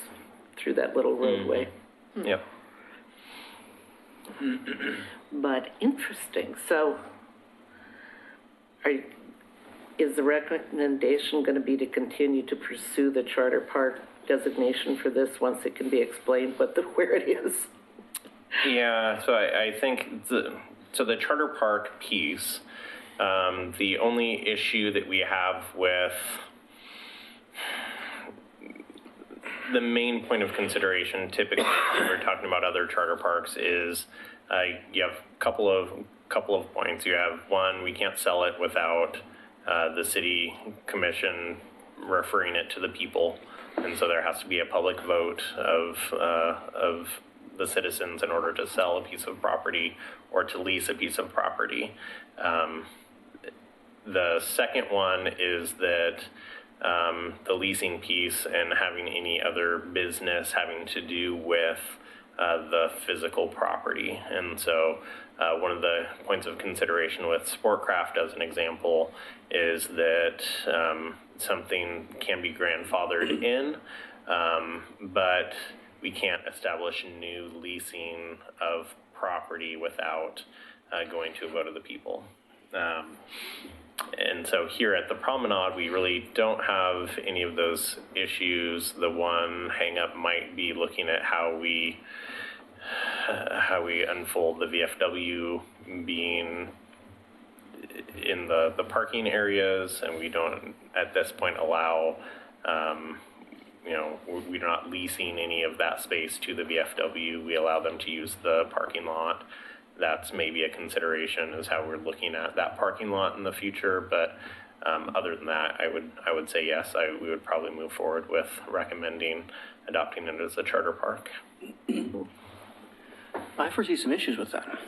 through that little roadway. Yep. But interesting. So, is the recommendation going to be to continue to pursue the charter park designation for this once it can be explained where it is? Yeah, so I think the charter park piece, the only issue that we have with the main point of consideration typically when we're talking about other charter parks is you have a couple of points. You have one, we can't sell it without the city commission referring it to the people, and so there has to be a public vote of the citizens in order to sell a piece of property or to lease a piece of property. The second one is that the leasing piece and having any other business having to do with the physical property. And so one of the points of consideration with Sportcraft, as an example, is that something can be grandfathered in, but we can't establish new leasing of property without going to a vote of the people. And so here at the Promenade, we really don't have any of those issues. The one hang-up might be looking at how we unfold the VFW being in the parking areas, and we don't at this point allow, we're not leasing any of that space to the VFW. We allow them to use the parking lot. That's maybe a consideration, is how we're looking at that parking lot in the future. But other than that, I would say yes, we would probably move forward with recommending adopting it as a charter park. I foresee some issues with that.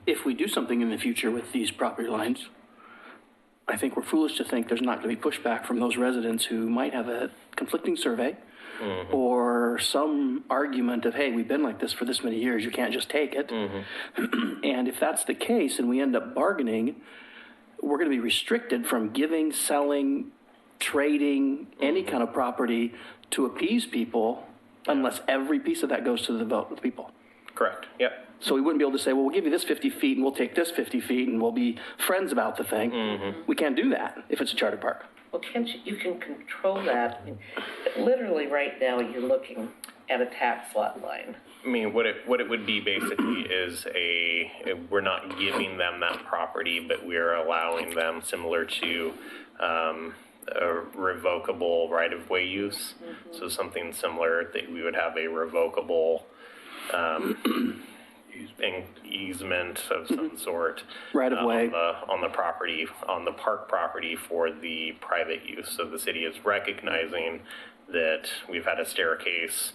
If we do something in the future with these property lines, I think we're foolish to think there's not going to be pushback from those residents who might have a conflicting survey or some argument of, hey, we've been like this for this many years, you can't just take it. And if that's the case and we end up bargaining, we're going to be restricted from giving, selling, trading, any kind of property to appease people unless every piece of that goes to the vote of the people. Correct, yep. So we wouldn't be able to say, well, we'll give you this 50 feet and we'll take this 50 feet and we'll be friends about the thing. We can't do that if it's a charter park. Well, can't you can control that. I mean, literally right now, you're looking at a tax lot line. I mean, what it would be basically is we're not giving them that property, but we're allowing them, similar to a revocable right-of-way use. So something similar, that we would have a revocable easement of some sort Right-of-way. on the property, on the park property for the private use. So the city is recognizing that we've had a staircase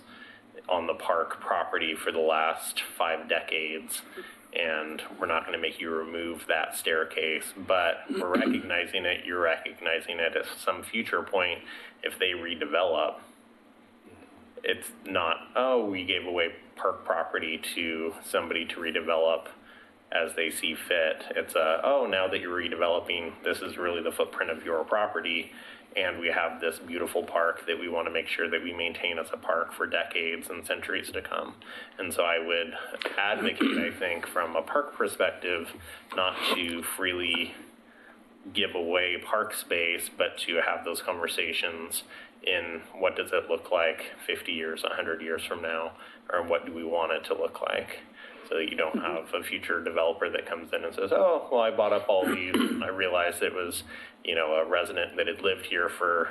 on the park property for the last 5 decades, and we're not going to make you remove that staircase, but we're recognizing it, you're recognizing it at some future point. If they redevelop, it's not, oh, we gave away park property to somebody to redevelop as they see fit. It's oh, now that you're redeveloping, this is really the footprint of your property, and we have this beautiful park that we want to make sure that we maintain as a park for decades and centuries to come. And so I would advocate, I think, from a park perspective, not to freely give away park space, but to have those conversations in what does it look like 50 years, 100 years from now, or what do we want it to look like? So that you don't have a future developer that comes in and says, oh, well, I bought up all these, and I realized it was, a resident that had lived here for,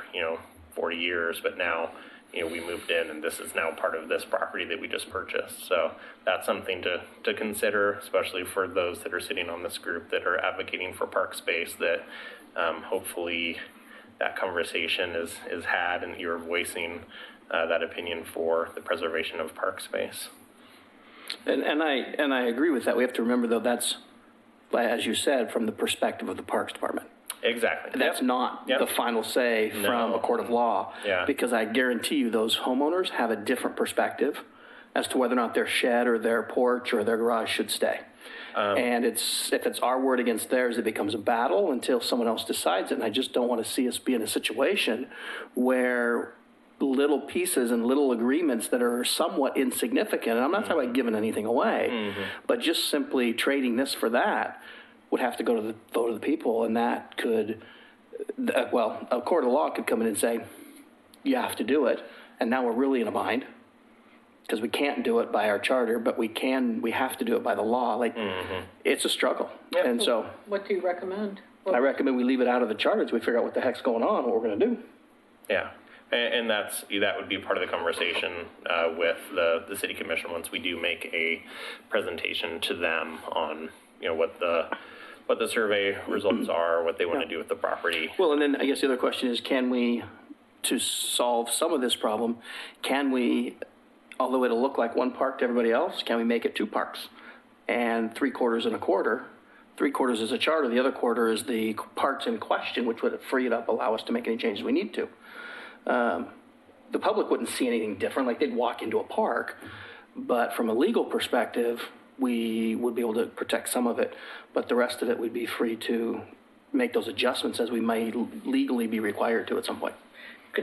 40 years, but now, we moved in and this is now part of this property that we just purchased. So that's something to consider, especially for those that are sitting on this group that are advocating for park space, that hopefully that conversation is had and you're voicing that opinion for the preservation of park space. And I agree with that. We have to remember, though, that's, as you said, from the perspective of the Parks Department. Exactly. That's not the final say from a court of law. Yeah. Because I guarantee you those homeowners have a different perspective as to whether or not their shed or their porch or their garage should stay. And if it's our word against theirs, it becomes a battle until someone else decides it. And I just don't want to see us be in a situation where little pieces and little agreements that are somewhat insignificant, and I'm not talking about giving anything away, but just simply trading this for that, would have to go to the vote of the people, and that could, a court of law could come in and say, you have to do it, and now we're really in a bind, because we can't do it by our charter, but we have to do it by the law. It's a struggle. Yep. And so What do you recommend? I recommend we leave it out of the charter until we figure out what the heck's going on, what we're going to do. Yeah. And that would be part of the conversation with the city commission once we do make a presentation to them on what the survey results are, what they want to do with the property. Well, and then I guess the other question is, can we, to solve some of this problem, although it'll look like one park to everybody else, can we make it two parks? And 3/4 and a quarter. 3/4 is a charter, the other quarter is the parks in question, which would free it up, allow us to make any changes we need to. The public wouldn't see anything different, like they'd walk into a park, but from a legal perspective, we would be able to protect some of it, but the rest of it would be free to make those adjustments as we might legally be required to at some point. I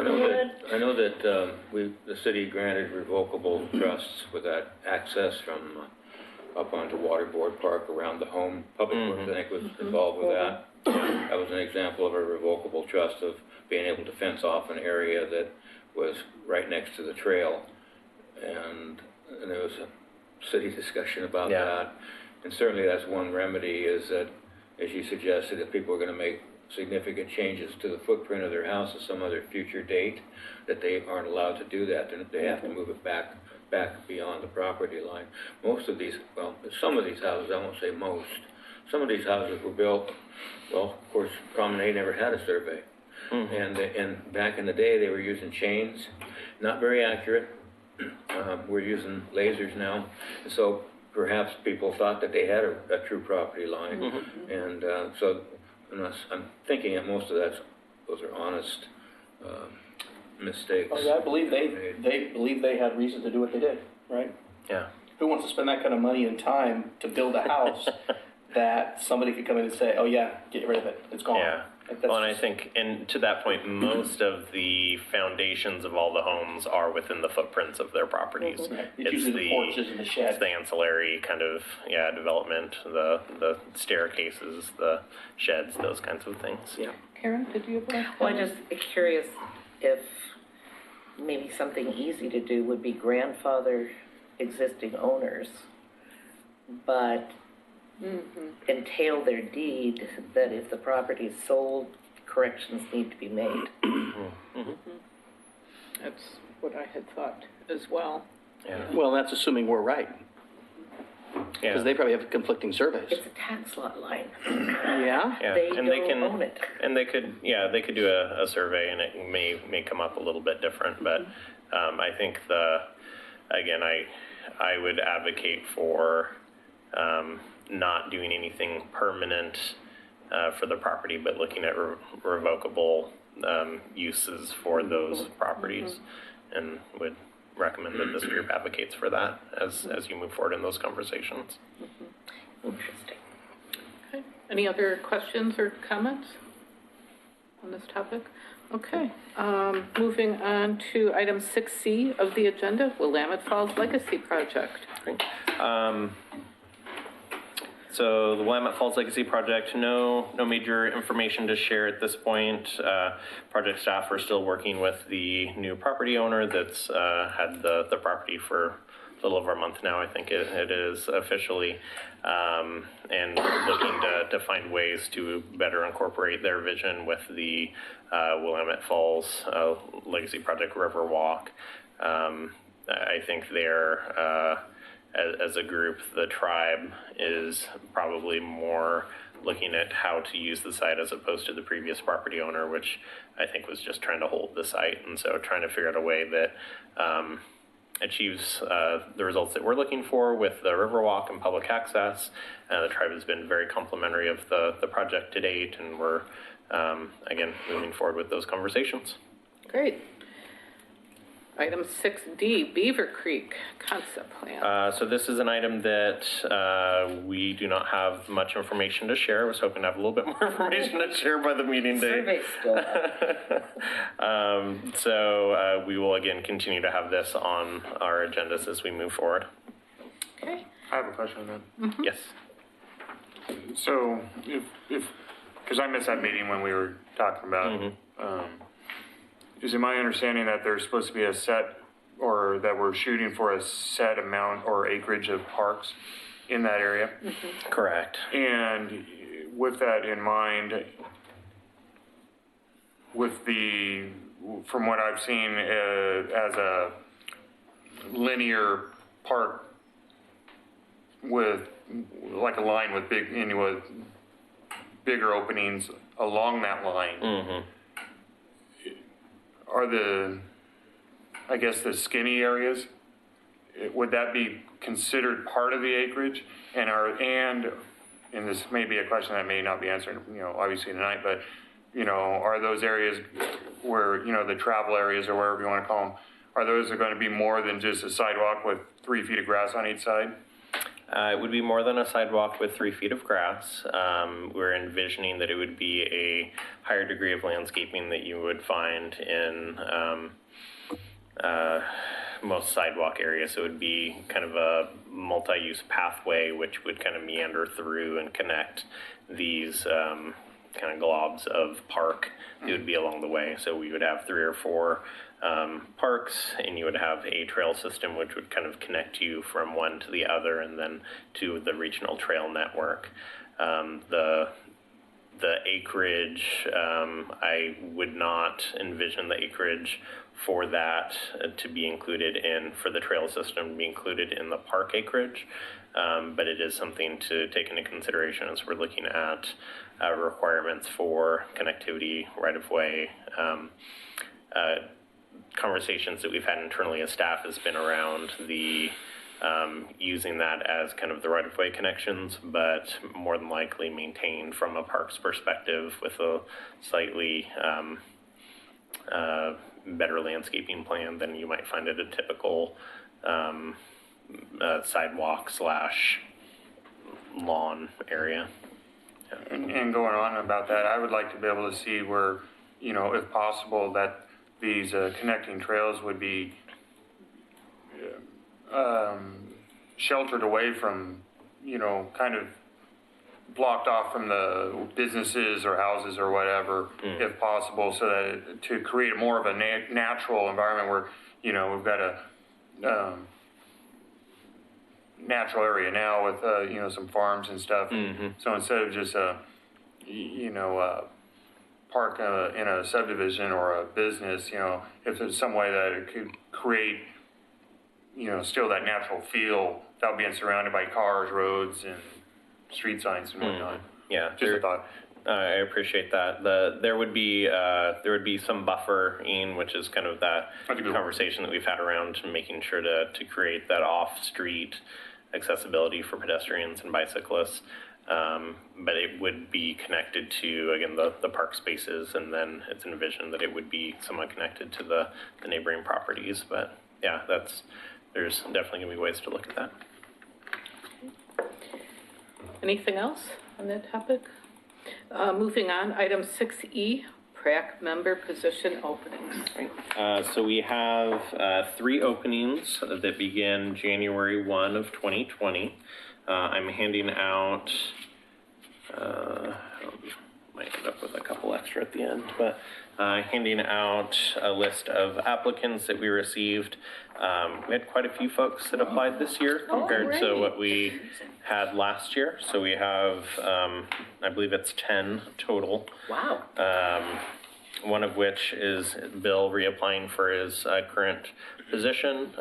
know that the city granted revocable trusts with that access from up onto Waterboard Park around the home. Public Works, I think, was involved with that. That was an example of a revocable trust of being able to fence off an area that was right next to the trail. And there was a city discussion about that. And certainly that's one remedy, is that, as you suggested, if people are going to make significant changes to the footprint of their house at some other future date, that they aren't allowed to do that, then they have to move it back beyond the property line. Most of these, some of these houses, I won't say most, some of these houses were built, of course, Promenade never had a survey. And back in the day, they were using chains, not very accurate. We're using lasers now. And so perhaps people thought that they had a true property line. And so I'm thinking that most of those are honest mistakes. I believe they believe they had reason to do what they did, right? Yeah. Who wants to spend that kind of money and time to build a house that somebody could come in and say, oh yeah, get rid of it, it's gone? Yeah. Well, and I think, and to that point, most of the foundations of all the homes are within the footprints of their properties. It's usually the porches and the sheds. It's the ancillary kind of, development, the staircases, the sheds, those kinds of things. Yeah. Karen, did you have a Well, I'm just curious if maybe something easy to do would be grandfather existing owners, but entail their deed that if the property is sold, corrections need to be made. That's what I had thought as well. Yeah. Well, that's assuming we're right, Yeah. because they probably have conflicting surveys. It's a tax lot line. Yeah? Yeah. They And don't own it. And they could do a survey, and it may come up a little bit different, but I think I would advocate for not doing anything permanent for the property, but looking at revocable uses for those properties, and would recommend that this group advocates for that as you move forward in those conversations. Interesting. Okay. Any other questions or comments on this topic? Okay. Moving on to item 6C of the agenda, Willamette Falls Legacy Project. Great. So the Willamette Falls Legacy Project, no major information to share at this point. Project staff are still working with the new property owner that's had the property for a little over a month now, I think it is officially, and looking to find ways to better incorporate their vision with the Willamette Falls Legacy Project Riverwalk. I think they're as a group, the tribe is probably more looking at how to use the site as opposed to the previous property owner, which I think was just trying to hold the site. And so trying to figure out a way that achieves the results that we're looking for with the Riverwalk and public access. The tribe has been very complimentary of the project to date, and we're, again, moving forward with those conversations. Great. Item 6D, Beaver Creek Concept Plan. So this is an item that we do not have much information to share. I was hoping to have a little bit more information to share by the meeting day. Survey's still up. So we will again continue to have this on our agendas as we move forward. Okay. I have a question on that. Yes. So if because I missed that meeting when we were talking about, is it my understanding that there's supposed to be a set, or that we're shooting for a set amount or acreage of parks in that area? Correct. And with that in mind, from what I've seen as a linear park with like a line with bigger openings along that line, are the skinny areas, would that be considered part of the acreage? And this may be a question that may not be answered, obviously tonight, but, are those areas where, the travel areas or wherever you want to call them, are those going to be more than just a sidewalk with 3 feet of grass on each side? It would be more than a sidewalk with 3 feet of grass. We're envisioning that it would be a higher degree of landscaping that you would find in most sidewalk areas. So it would be kind of a multi-use pathway which would kind of meander through and connect these kind of globs of park that would be along the way. So we would have 3 or 4 parks, and you would have a trail system which would kind of connect you from one to the other and then to the regional trail network. The acreage, I would not envision the acreage for that to be included for the trail system to be included in the park acreage, but it is something to take into consideration as we're looking at requirements for connectivity, right-of-way. Conversations that we've had internally as staff has been around the using that as kind of the right-of-way connections, but more than likely maintained from a parks perspective with a slightly better landscaping plan than you might find at a typical sidewalk / lawn area. And going on about that, I would like to be able to see where, if possible, that these connecting trails would be sheltered away from, kind of blocked off from the businesses or houses or whatever, if possible, so that to create more of a natural environment where, we've got a natural area now with, some farms and stuff. So instead of just park in a subdivision or a business, if there's some way that it could create, still that natural feel without being surrounded by cars, roads, and street signs and whatnot. Yeah, Just a thought. I appreciate that. There would be some buffering, which is kind of that conversation that we've had around making sure to create that off-street accessibility for pedestrians and bicyclists. But it would be connected to, again, the park spaces, and then it's envisioned that it would be somewhat connected to the neighboring properties. But yeah, there's definitely gonna be ways to look at that. Anything else on that topic? Moving on, item 6E, PrAC member position openings. So we have 3 openings that begin January 1 of 2020. I'm handing out, might end up with a couple extra at the end, but handing out a list of applicants that we received. We had quite a few folks that applied this year compared to what we had last year. So we have, I believe it's 10 total. Wow. One of which is Bill reapplying for his current position.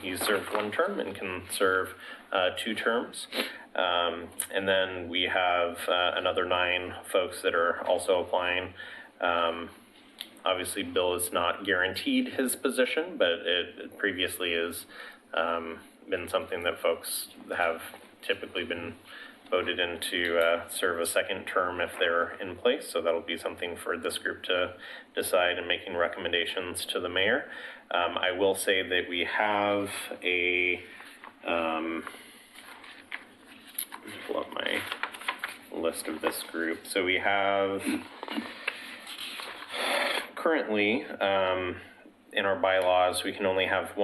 He's served 1 term and can serve 2 terms. And then we have another 9 folks that are also applying. Obviously, Bill is not guaranteed his position, but it previously has been something that folks have typically been voted in to serve a 2nd term if they're in place. So that'll be something for this group to decide and making recommendations to the mayor. I will say that we have a, let me pull up my list of this group. So we have currently, in our bylaws, we can only have 2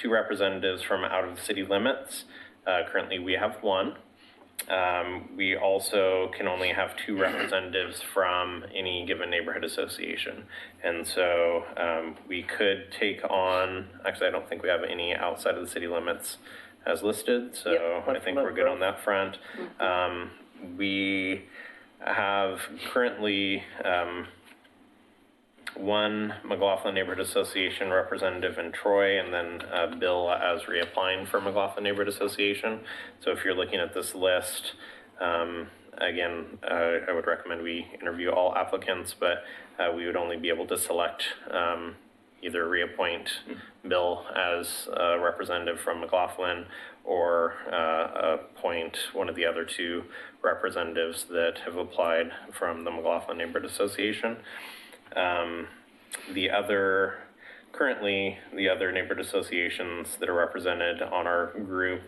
representatives from out of the city limits. Currently, we have 1. We also can only have 2 representatives from any given neighborhood association. And so we could take on, actually, I don't think we have any outside of the city limits as listed, so Yep, I think we're good on that front. We have currently 1 McLaughlin Neighborhood Association representative in Troy, and then Bill as reapplying for McLaughlin Neighborhood Association. So if you're looking at this list, again, I would recommend we interview all applicants, but we would only be able to select either reappoint Bill as a representative from McLaughlin or appoint one of the other 2 representatives that have applied from the McLaughlin Neighborhood Association. Currently, the other neighborhood associations that are represented on our group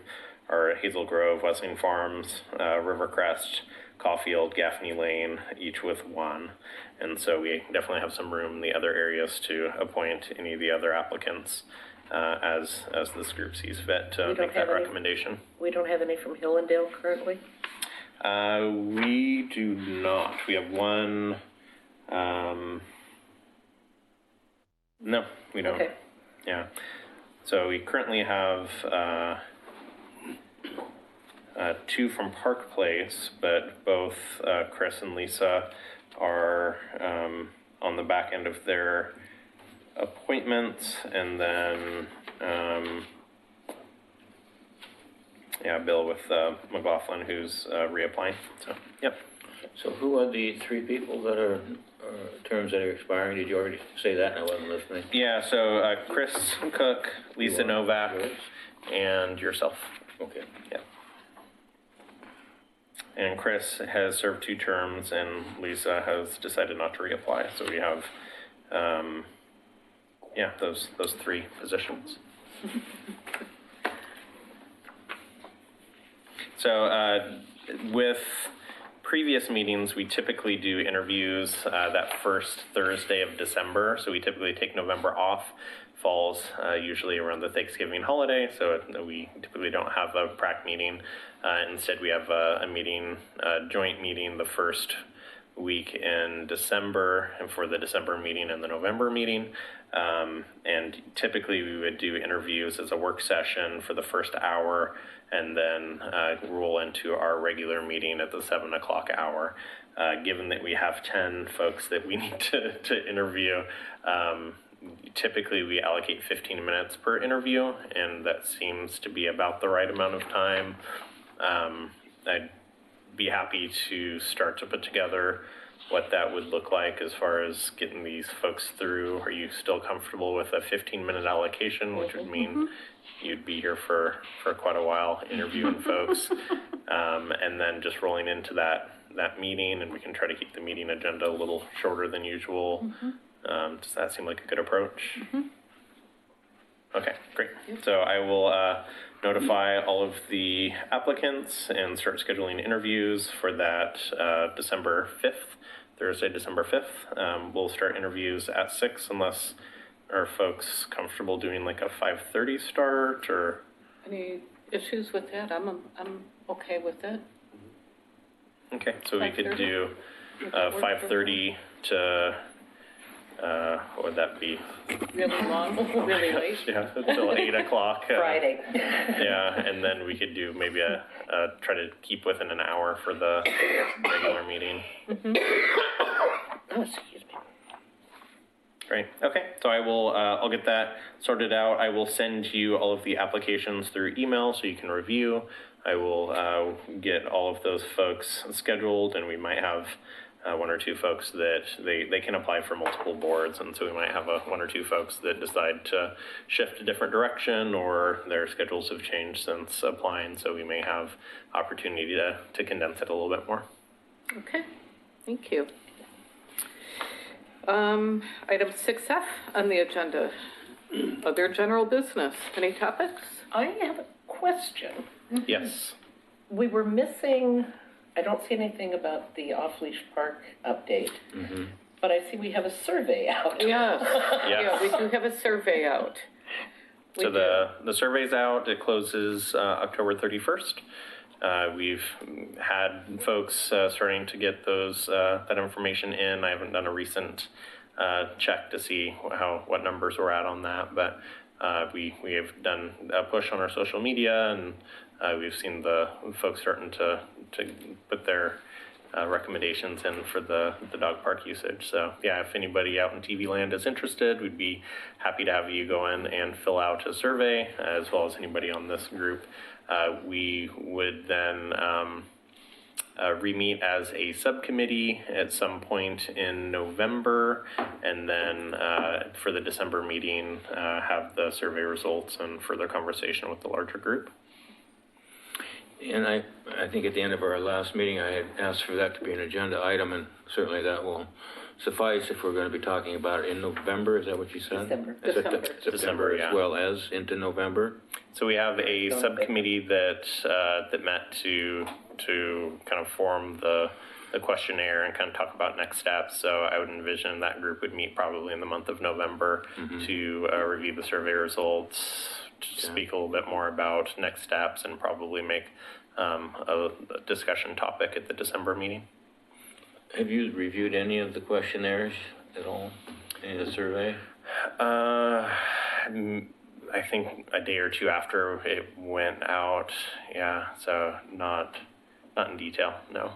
are Hazel Grove, Wesleyan Farms, Rivercrest, Caulfield, Gaffney Lane, each with 1. And so we definitely have some room in the other areas to appoint any of the other applicants as this group sees fit to make that recommendation. We don't have any from Hillendale currently? We do not. We have 1. No, we don't. Okay. Yeah. So we currently have 2 from Park Place, but both Chris and Lisa are on the back end of their appointments, and then Bill with McLaughlin, who's reapplying. So, yep. So who are the 3 people that are terms that are expiring? Did you already say that? I wasn't listening. Yeah, so Chris Cook, Lisa Novak, and yourself. Okay. Yeah. And Chris has served 2 terms, and Lisa has decided not to reapply. So we have, those 3 positions. So with previous meetings, we typically do interviews that first Thursday of December. So we typically take November off. Falls usually around the Thanksgiving holiday, so we typically don't have a PrAC meeting. Instead, we have a joint meeting the first week in December, and for the December meeting and the November meeting. And typically, we would do interviews as a work session for the first hour, and then roll into our regular meeting at the 7 o'clock hour. Given that we have 10 folks that we need to interview, typically we allocate 15 minutes per interview, and that seems to be about the right amount of time. I'd be happy to start to put together what that would look like as far as getting these folks through. Are you still comfortable with a 15-minute allocation, which would mean you'd be here for quite a while interviewing folks, and then just rolling into that meeting, and we can try to keep the meeting agenda a little shorter than usual. Does that seem like a good approach? Okay, great. So I will notify all of the applicants and start scheduling interviews for that December 5th, Thursday, December 5th. We'll start interviews at 6 unless are folks comfortable doing like a 5:30 start or? Any issues with that? I'm okay with it. Okay, so we could 5:30? do Would that work for 5:30 to, what would that be? Really long, really late? Yeah, until 8 o'clock. Friday. Yeah, and then we could do maybe try to keep within an hour for the regular meeting. Oh, excuse me. Great, okay, so I will, I'll get that sorted out. I will send you all of the applications through email so you can review. I will get all of those folks scheduled, and we might have one or two folks that they can apply for multiple boards, and so we might have one or two folks that decide to shift a different direction, or their schedules have changed since applying, so we may have opportunity to condense it a little bit more. Okay, thank you. Item 6F on the agenda, other general business. Any topics? I have a question. Yes. We were missing, I don't see anything about the off-leash park update, but I see we have a survey out. Yes, Yes. yeah, we do have a survey out. We So do. the survey's out. It closes October 31st. We've had folks starting to get those that information in. I haven't done a recent check to see what numbers we're at on that, but we have done a push on our social media, and we've seen the folks starting to put their recommendations in for the dog park usage. So yeah, if anybody out in TV land is interested, we'd be happy to have you go in and fill out a survey, as well as anybody on this group. We would then re-meet as a subcommittee at some point in November, and then for the December meeting, have the survey results and further conversation with the larger group. And I think at the end of our last meeting, I had asked for that to be an agenda item, and certainly that will suffice if we're going to be talking about it in November. Is that what you said? December. December, yeah. As well as into November? So we have a subcommittee that met to kind of form the questionnaire and kind of talk about next steps. So I would envision that group would meet probably in the month of November to review the survey results, to speak a little bit more about next steps, and probably make a discussion topic at the December meeting. Have you reviewed any of the questionnaires at all? Any of the survey? I think a day or two after it went out, yeah, so not in detail, no.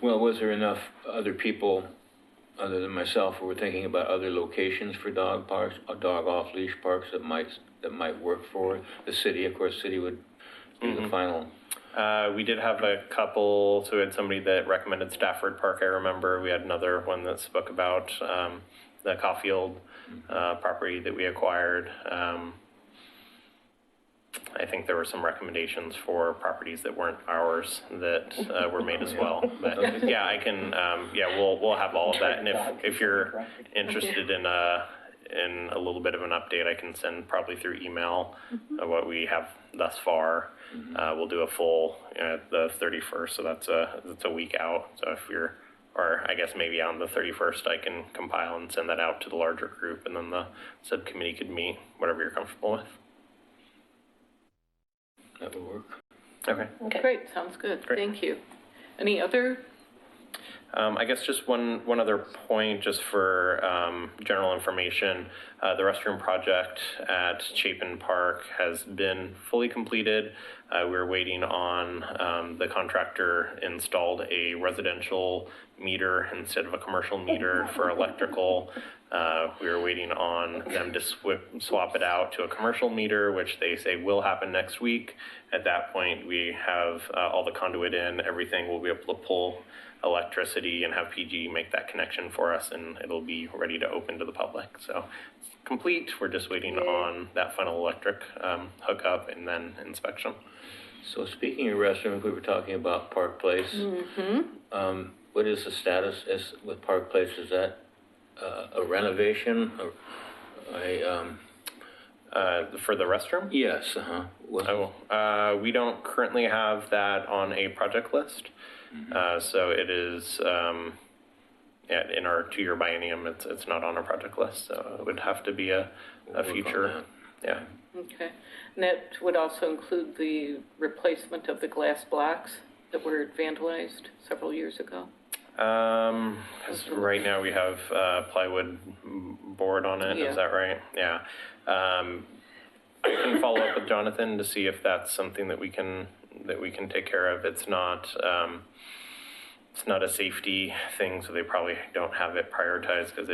Well, was there enough other people, other than myself, who were thinking about other locations for dog parks, dog off-leash parks that might work for the city? Of course, city would do the final. We did have a couple, so we had somebody that recommended Stafford Park, I remember. We had another one that spoke about the Caulfield property that we acquired. I think there were some recommendations for properties that weren't ours that were made as well. But yeah, I can, we'll have all of that. And if you're interested in a little bit of an update, I can send probably through email what we have thus far. We'll do a full the 31st, so that's a week out. So if you're, or I guess maybe on the 31st, I can compile and send that out to the larger group, and then the subcommittee could meet, whatever you're comfortable with. That would work. Okay. Great, sounds good. Great. Thank you. Any other? I guess just one other point, just for general information. The restroom project at Chapin Park has been fully completed. We're waiting on the contractor installed a residential meter instead of a commercial meter for electrical. We were waiting on them to swap it out to a commercial meter, which they say will happen next week. At that point, we have all the conduit in, everything. We'll be able to pull electricity and have PG make that connection for us, and it'll be ready to open to the public. So it's complete. We're just waiting on that final electric hookup and then inspection. So speaking of restrooms, we were talking about Park Place. What is the status with Park Place? Is that a renovation, For the restroom? Yes, We don't currently have that on a project list. So it is, in our 2-year biennium, it's not on a project list, so it would have to be a future, yeah. Okay. And that would also include the replacement of the glass blocks that were vandalized several years ago? 'Cause right now we have plywood board on it, is that right? Yeah. I can follow up with Jonathan to see if that's something that we can take care of. It's not a safety thing, so they probably don't have it prioritized because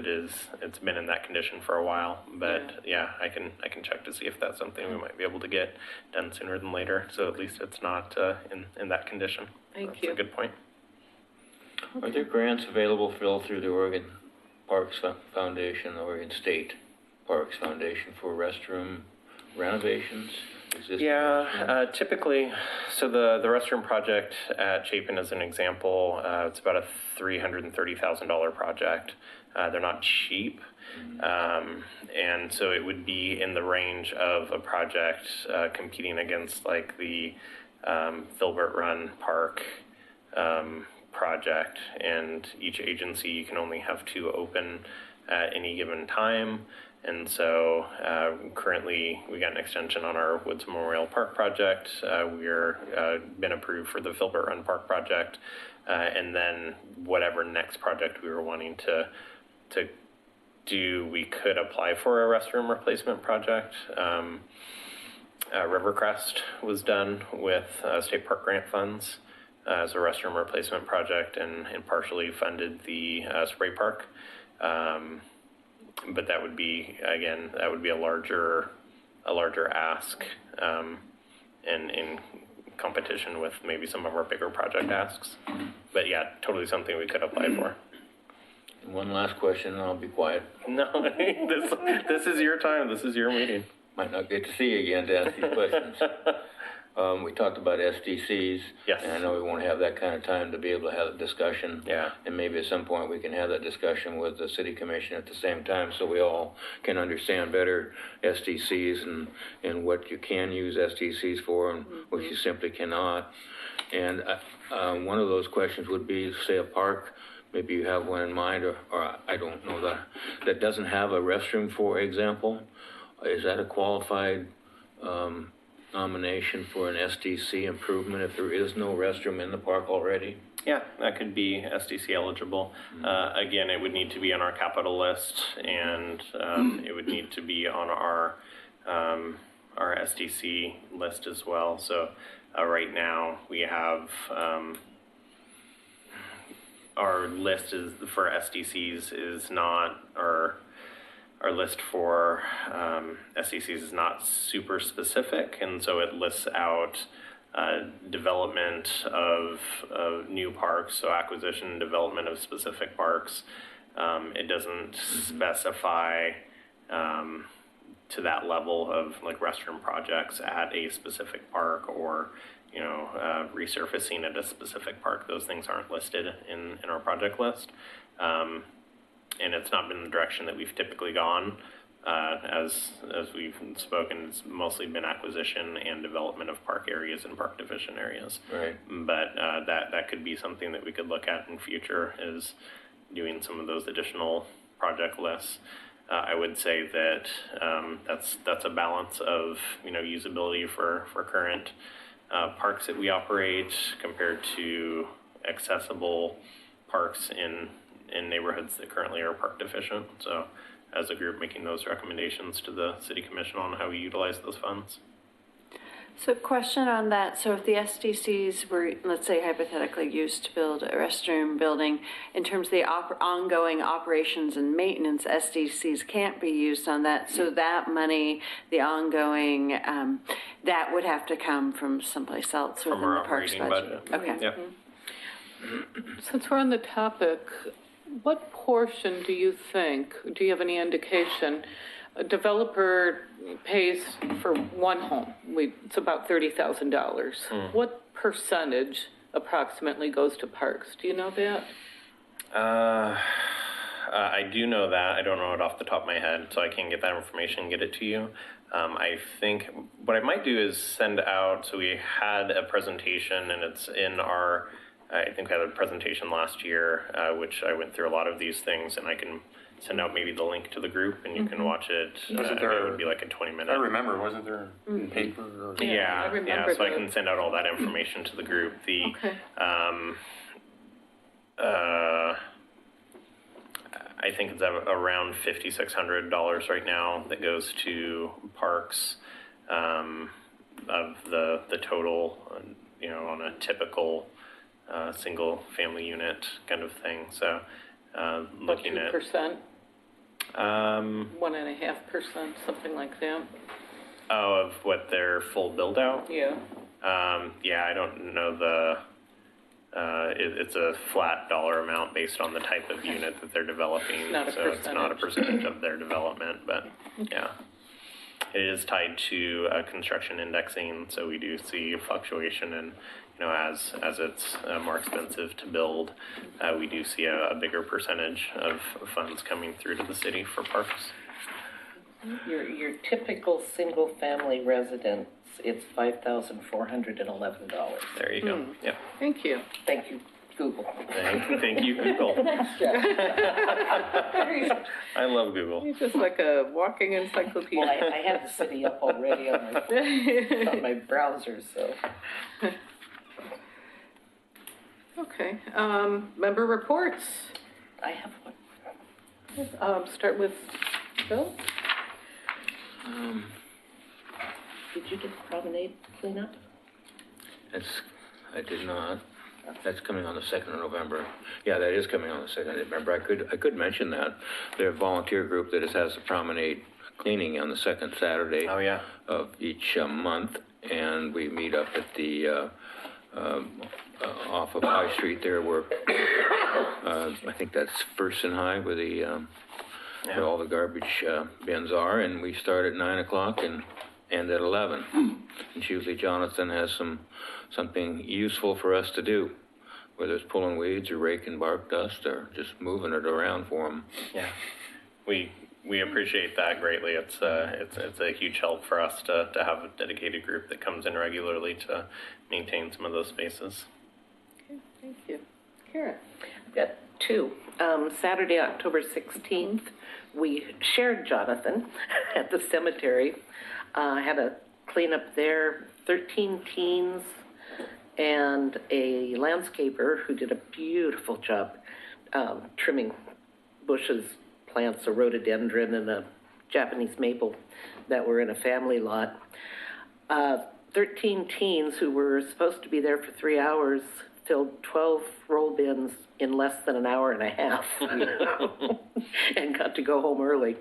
it's been in that condition for a while. But yeah, I can check to see if that's something we might be able to get done sooner than later. So at least it's not in that condition. Thank you. That's a good point. Are there grants available, Phil, through the Oregon Parks Foundation, the Oregon State Parks Foundation for restroom renovations? Yeah, typically, so the restroom project at Chapin is an example. It's about a $330,000 project. They're not cheap. And so it would be in the range of a project competing against like the Filbert Run Park project. And each agency, you can only have 2 open at any given time. And so currently we got an extension on our Woods Memorial Park project. We're been approved for the Filbert Run Park project. And then whatever next project we were wanting to do, we could apply for a restroom replacement project. Rivercrest was done with state park grant funds as a restroom replacement project and partially funded the spray park. But that would be, again, a larger ask, and in competition with maybe some of our bigger project asks. But yeah, totally something we could apply for. And one last question, and I'll be quiet. No, this is your time. This is your meeting. Might not get to see you again to ask these questions. We talked about SDCs. Yes. And I know we won't have that kind of time to be able to have a discussion. Yeah. And maybe at some point we can have that discussion with the city commission at the same time so we all can understand better SDCs and what you can use SDCs for and what you simply cannot. And one of those questions would be, say, a park, maybe you have one in mind, or I don't know, that doesn't have a restroom, for example. Is that a qualified nomination for an SDC improvement if there is no restroom in the park already? Yeah, that could be SDC eligible. Again, it would need to be on our capital list, and it would need to be on our SDC list as well. So right now we have our list is for SDCs is not our list for SDCs is not super specific, and so it lists out development of new parks, so acquisition and development of specific parks. It doesn't specify to that level of like restroom projects at a specific park or resurfacing at a specific park. Those things aren't listed in our project list. And it's not been the direction that we've typically gone. As we've spoken, it's mostly been acquisition and development of park areas and park division areas. Right. But that could be something that we could look at in future, is doing some of those additional project lists. I would say that that's a balance of usability for current parks that we operate compared to accessible parks in neighborhoods that currently are park deficient. So as a group, making those recommendations to the city commission on how we utilize those funds. So question on that, so if the SDCs were, let's say hypothetically used to build a restroom building, in terms of the ongoing operations and maintenance, SDCs can't be used on that, so that money, the ongoing, that would have to come from someplace else within From our the parks operating budget. Okay. Yep. Since we're on the topic, what portion do you think, do you have any indication, a developer pays for one home? It's about $30,000. What percentage approximately goes to parks? Do you know that? I I do know that. I don't know it off the top of my head, so I can get that information and get it to you. I think what I might do is send out, so we had a presentation and it's in our, I think we had a presentation last year, which I went through a lot of these things, and I can send out maybe the link to the group and you can watch it. Wasn't there- it would be like a 20-minute. I remember, wasn't there paper or? Yeah, I remember so I the- can send out all that information to the group. The, Okay. I think it's around $5,600 right now that goes to parks, of the total, on a typical, single family unit kind of thing. So, About looking at, 2%, 1.5%, something like that. of what their full build out. Yeah. Yeah, I don't know it's a flat dollar amount based on the type of unit that they're developing. Not a so it's not a percentage of their development, but yeah. It is tied to construction indexing, so we do see a fluctuation and, as it's more expensive to build, we do see a bigger percentage of funds coming through to the city for parks. Your typical single-family residence, it's $5,411. There you go. Yep. Thank you. Thank you, Google. Thank you, Google. I love Google. You're just like a walking encyclopedia. Well, I have the city up already on my browser, so. Okay, member reports. I have one. Start with Bill. Did you do the promenade cleanup? I did not. That's coming on the 2nd of November. Yeah, that is coming on the 2nd of November. I could mention that. They're a volunteer group that has the promenade cleaning on the second Saturday Oh, yeah. of each month, and we meet up at the off of High Street there, where I think that's First and High, where where all the garbage bins are, and we start at 9 o'clock and end at 11. And usually Jonathan has something useful for us to do, whether it's pulling weeds or raking bark dust or just moving it around for him. Yeah, we appreciate that greatly. It's a huge help for us to have a dedicated group that comes in regularly to maintain some of those spaces. Okay, thank you. Karen. I've got two. Saturday, October 16th, we shared Jonathan at the cemetery. Had a cleanup there, 13 teens and a landscaper who did a beautiful job trimming bushes, plants, a rhododendron and a Japanese maple that were in a family lot. 13 teens who were supposed to be there for 3 hours filled 12 roll bins in less than an hour and a half and got to go home early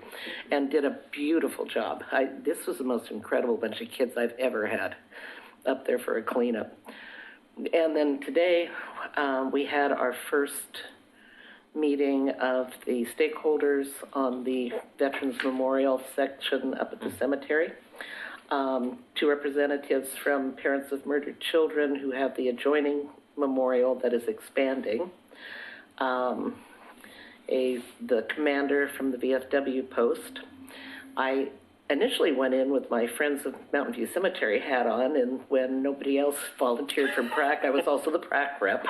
and did a beautiful job. This was the most incredible bunch of kids I've ever had up there for a cleanup. And then today we had our first meeting of the stakeholders on the Veterans Memorial section up at the cemetery. Two representatives from Parents of Murdered Children who have the adjoining memorial that is expanding. The commander from the VFW post. I initially went in with my Friends of Mountain View Cemetery hat on, and when nobody else volunteered from PrAC, I was also the PrAC rep.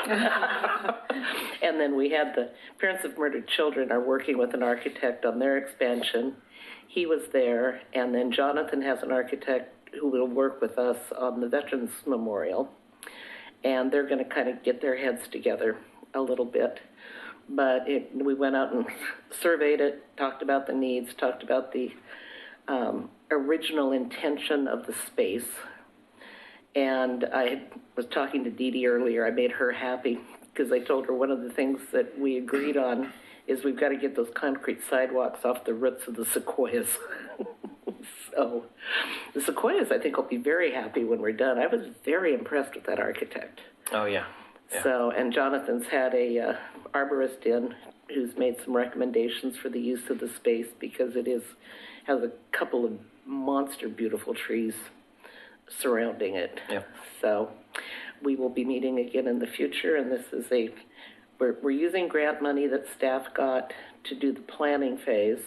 And then we had the Parents of Murdered Children are working with an architect on their expansion. He was there, and then Jonathan has an architect who will work with us on the Veterans Memorial. And they're going to kind of get their heads together a little bit. But we went out and surveyed it, talked about the needs, talked about the original intention of the space. And I was talking to Dee Dee earlier. I made her happy because I told her one of the things that we agreed on is we've got to get those concrete sidewalks off the roots of the sequoias. So the sequoias, I think, will be very happy when we're done. I was very impressed with that architect. Oh, yeah. Yeah. So, and Jonathan's had a arborist in who's made some recommendations for the use of the space because it has a couple of monster beautiful trees surrounding it. Yep. So we will be meeting again in the future, and this is a we're using grant money that staff got to do the planning phase.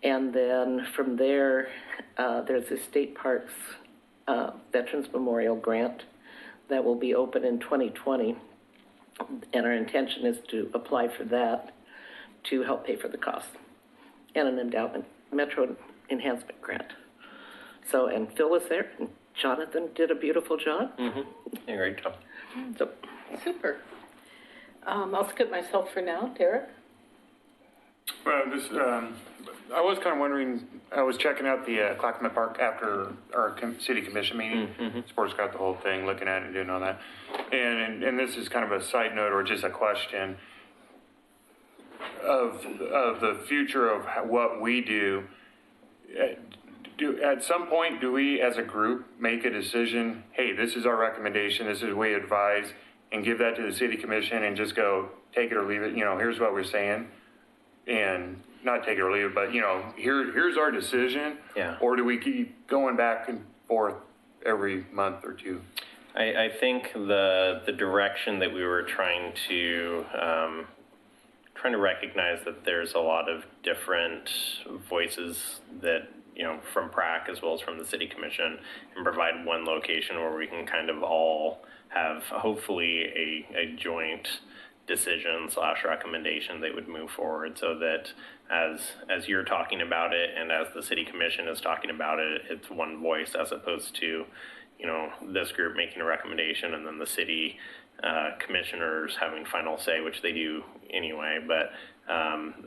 And then from there, there's a State Parks Veterans Memorial Grant that will be open in 2020. And our intention is to apply for that to help pay for the cost. And an endowment, Metro Enhancement Grant. So, and Phil was there, and Jonathan did a beautiful job. Yeah, great job. So, Super. I'll skip myself for now. Derek? Well, I was kind of wondering, I was checking out the Clackamas Park after our city commission meeting. Sports got the whole thing, looking at it and doing all that. And this is kind of a side note or just a question of the future of what we do. At some point, do we as a group make a decision, hey, this is our recommendation, this is what we advise, and give that to the city commission and just go, take it or leave it, here's what we're saying? And not take it or leave it, but, here's our decision? Yeah. Or do we keep going back and forth every month or two? I think the direction that we were trying to recognize that there's a lot of different voices that, from PRAC as well as from the city commission, and provide one location where we can kind of all have hopefully a joint decision / recommendation that would move forward, so that as you're talking about it and as the city commission is talking about it, it's one voice as opposed to, this group making a recommendation and then the city commissioners having final say, which they do anyway. But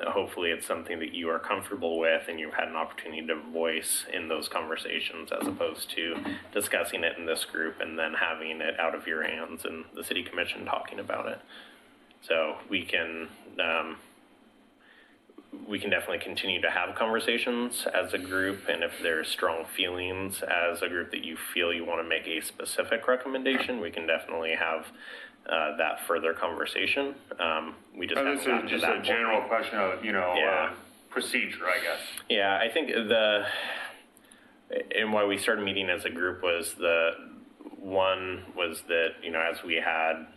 hopefully it's something that you are comfortable with and you've had an opportunity to voice in those conversations, as opposed to discussing it in this group and then having it out of your hands and the city commission talking about it. So we can definitely continue to have conversations as a group, and if there's strong feelings as a group that you feel you want to make a specific recommendation, we can definitely have that further conversation. We just haven't gotten to that point. Just a general question of, procedure, I guess. Yeah, I think and why we started meeting as a group was that, as we had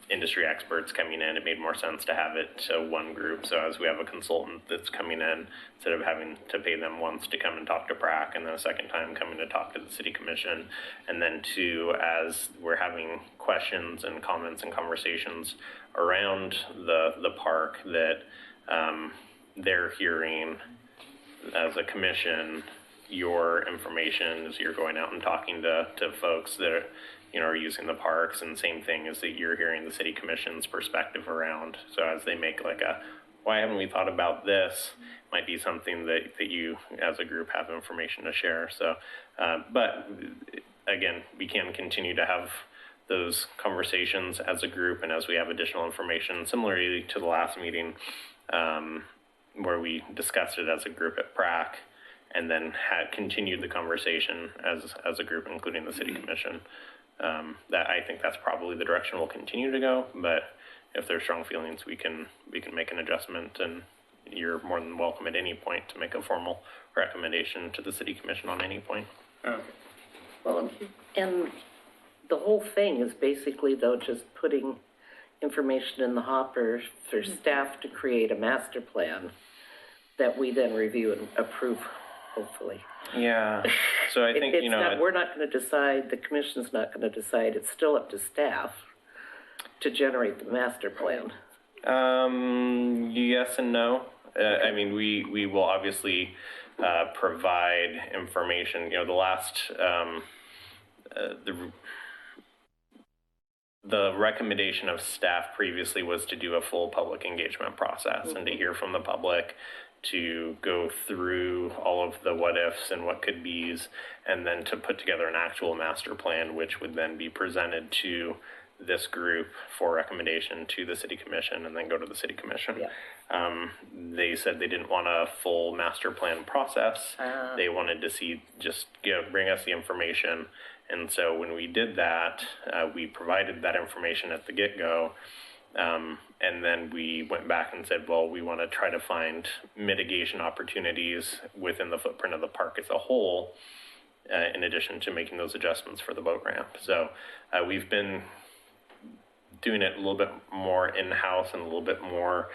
industry experts coming in, it made more sense to have it to one group. So as we have a consultant that's coming in, instead of having to pay them once to come and talk to PRAC and then a second time coming to talk to the city commission, and then two, as we're having questions and comments and conversations around the park, that they're hearing as a commission your information as you're going out and talking to folks that are using the parks, and same thing is that you're hearing the city commission's perspective around. So as they make why haven't we thought about this, might be something that you as a group have information to share. So, but again, we can continue to have those conversations as a group, and as we have additional information, similarly to the last meeting, where we discussed it as a group at PRAC, and then had continued the conversation as a group, including the city commission. That I think that's probably the direction we'll continue to go, but if there's strong feelings, we can make an adjustment, and you're more than welcome at any point to make a formal recommendation to the city commission on any point. Okay. well, and the whole thing is basically, though, just putting information in the hopper for staff to create a master plan that we then review and approve, hopefully. Yeah, so I think, we're not going to decide, the commission's not going to decide, it's still up to staff to generate the master plan. Yes and no. I mean, we will obviously provide information. The last, the recommendation of staff previously was to do a full public engagement process and to hear from the public, to go through all of the what ifs and what could be's, and then to put together an actual master plan, which would then be presented to this group for recommendation to the city commission, and then go to the city commission. Yeah. They said they didn't want a full master plan process. They wanted to see, bring us the information. And so when we did that, we provided that information at the get-go. And then we went back and said, well, we want to try to find mitigation opportunities within the footprint of the park as a whole, in addition to making those adjustments for the boat ramp. So we've been doing it a little bit more in-house and a little bit more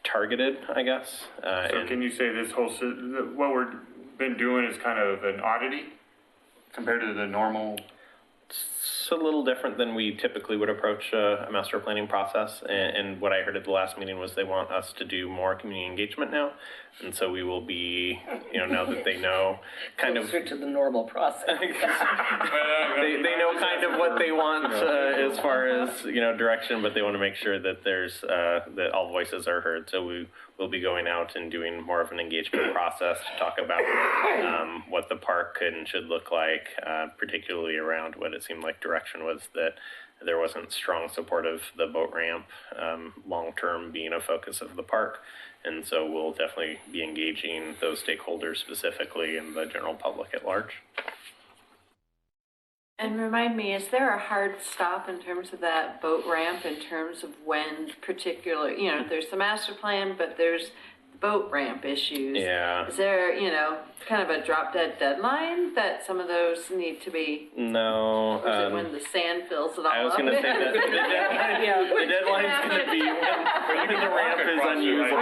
targeted, I guess. So can you say this whole, what we've been doing is kind of an oddity compared to the normal? It's a little different than we typically would approach a master planning process. And what I heard at the last meeting was they want us to do more community engagement now. And so we will be, now that they know kind of Closer to the normal process. they know kind of what they want as far as direction, but they want to make sure that there's that all voices are heard. So we will be going out and doing more of an engagement process to talk about what the park could and should look like, particularly around what it seemed like direction was that there wasn't strong support of the boat ramp long term being a focus of the park. And so we'll definitely be engaging those stakeholders specifically and the general public at large. And remind me, is there a hard stop in terms of that boat ramp, in terms of when particular, there's the master plan, but there's boat ramp issues. Yeah. Is there, kind of a drop dead deadline that some of those need to be? No. Or is it when the sand fills it all up? I was going to say that the deadline's going to be when the ramp is unusable.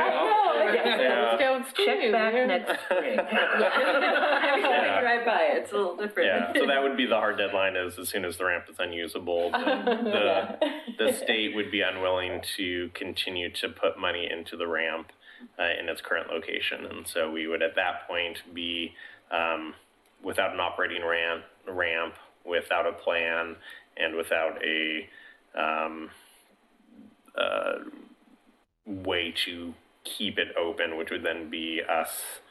Check back next spring. I drive by, it's a little different. Yeah, so that would be the hard deadline is as soon as the ramp is unusable, the state would be unwilling to continue to put money into the ramp in its current location. And so we would at that point be without an operating ramp, without a plan, and without a way to keep it open, which would then be us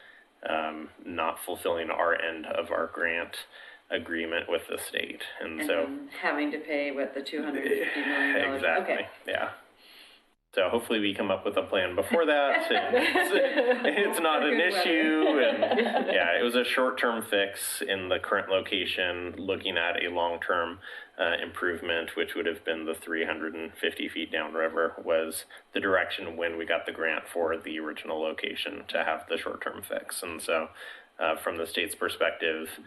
not fulfilling our end of our grant agreement with the state. And so having to pay, the $250 million? Exactly, Okay. yeah. So hopefully we come up with a plan before that. And it's not an issue. And yeah, it was a short-term fix in the current location, looking at a long-term improvement, which would have been the 350 feet downriver, was the direction when we got the grant for the original location to have the short-term fix. And so from the state's perspective,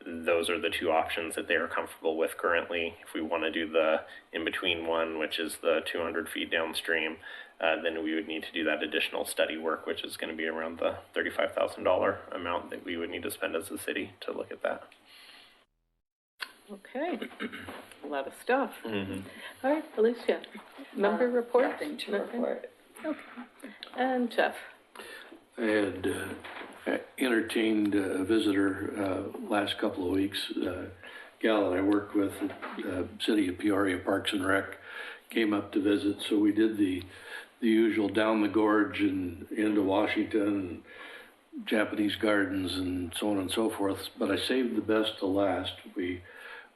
those are the two options that they are comfortable with currently. If we want to do the in-between one, which is the 200 feet downstream, then we would need to do that additional study work, which is going to be around the $35,000 amount that we would need to spend as a city to look at that. Okay, a lot of stuff. Mm-hmm. All right, Alicia, member report? Nothing to report. Okay, and Jeff? I had entertained a visitor last couple of weeks. Gal that I worked with at City of Peoria Parks and Rec came up to visit, so we did the usual down the gorge and into Washington and Japanese gardens and so on and so forth, but I saved the best to last. We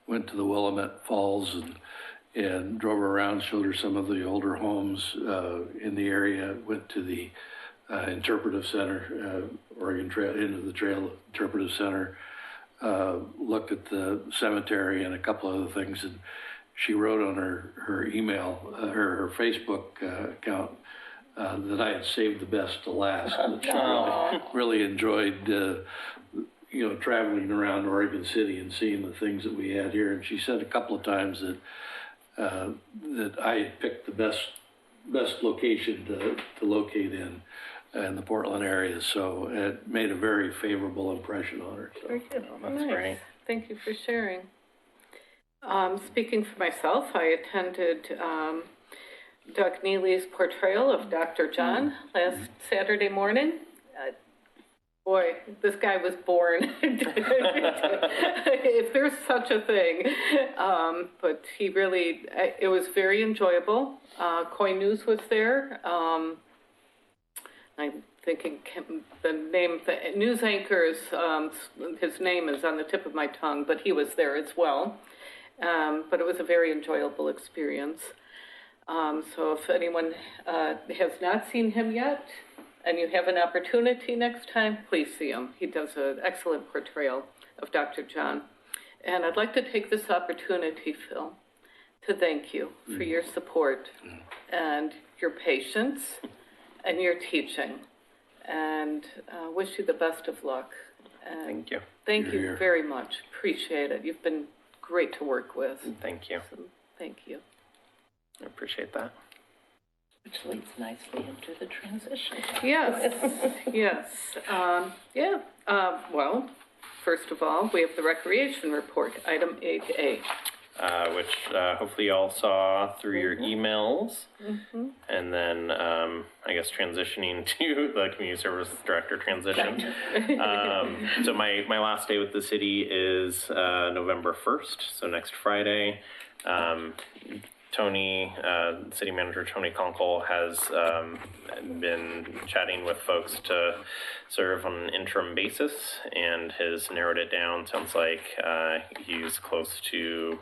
went to the Willamette Falls and drove her around, showed her some of the older homes in the area, went to the Interpretive Center, Oregon Trail, into the Trail Interpretive Center, looked at the cemetery and a couple other things, and she wrote on her email, her Facebook account, that I had saved the best to last. That she really enjoyed, traveling around Oregon City and seeing the things that we had here. And she said a couple of times that I had picked the best location to locate in the Portland area. So it made a very favorable impression on her. So. Very good. That's great. Thank you for sharing. Speaking for myself, I attended Doug Neely's portrayal of Dr. John last Saturday morning. Boy, this guy was born, if there's such a thing. But he really, it was very enjoyable. Coy News was there. I'm thinking the news anchor is, his name is on the tip of my tongue, but he was there as well. But it was a very enjoyable experience. So if anyone has not seen him yet, and you have an opportunity next time, please see him. He does an excellent portrayal of Dr. John. And I'd like to take this opportunity, Phil, to thank you for your support and your patience and your teaching, and wish you the best of luck. And Thank you. Thank you very much. Appreciate it. You've been great to work with. Thank you. So, thank you. I appreciate that. Which leads nicely into the transition. Yes, yes. Well, first of all, we have the recreation report, item 8A. Which hopefully you all saw through your emails. And then I guess transitioning to the community service director transition. So my last day with the city is November 1st, so next Friday. Tony, City Manager Tony Conkle has been chatting with folks to serve on an interim basis and has narrowed it down. Sounds like he's close to,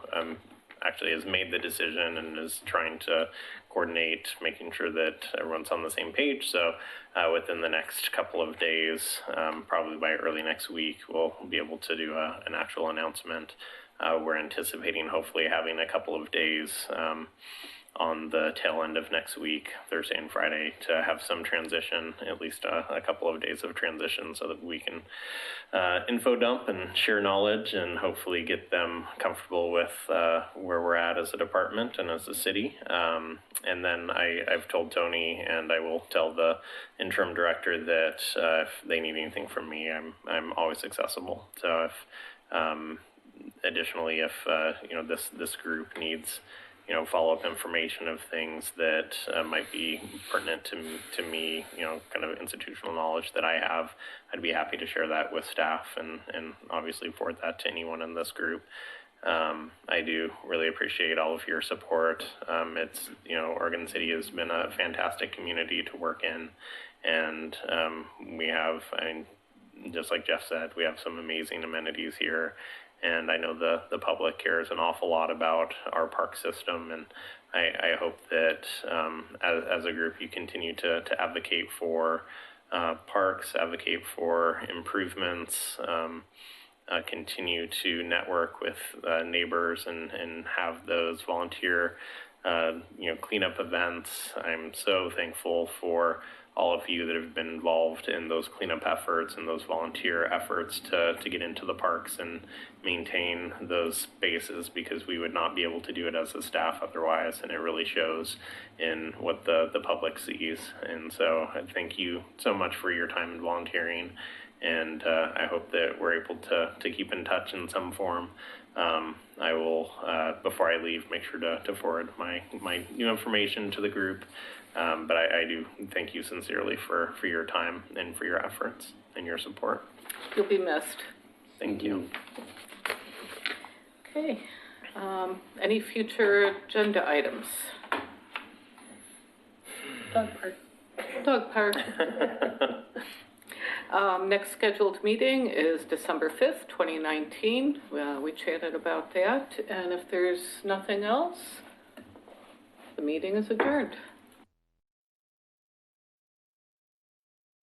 actually has made the decision and is trying to coordinate, making sure that everyone's on the same page. So within the next couple of days, probably by early next week, we'll be able to do an actual announcement. We're anticipating hopefully having a couple of days on the tail end of next week, Thursday and Friday, to have some transition, at least a couple of days of transition, so that we can info dump and share knowledge and hopefully get them comfortable with where we're at as a department and as a city. And then I've told Tony, and I will tell the interim director that if they need anything from me, I'm always accessible. So if additionally, if this group needs follow-up information of things that might be pertinent to me, kind of institutional knowledge that I have, I'd be happy to share that with staff and obviously forward that to anyone in this group. I do really appreciate all of your support. It's Oregon City has been a fantastic community to work in, and we have, just like Jeff said, we have some amazing amenities here. And I know the public cares an awful lot about our park system, and I hope that as a group you continue to advocate for parks, advocate for improvements, continue to network with neighbors and have those volunteer cleanup events. I'm so thankful for all of you that have been involved in those cleanup efforts and those volunteer efforts to get into the parks and maintain those spaces, because we would not be able to do it as a staff otherwise, and it really shows in what the public sees. And so I thank you so much for your time and volunteering, and I hope that we're able to keep in touch in some form. I will, before I leave, make sure to forward my new information to the group. But I do thank you sincerely for your time and for your efforts and your support. You'll be missed. Thank you. Okay. Any future agenda items? Dog park. Dog park. Next scheduled meeting is December 5th, 2019. We chatted about that. And if there's nothing else, the meeting is adjourned.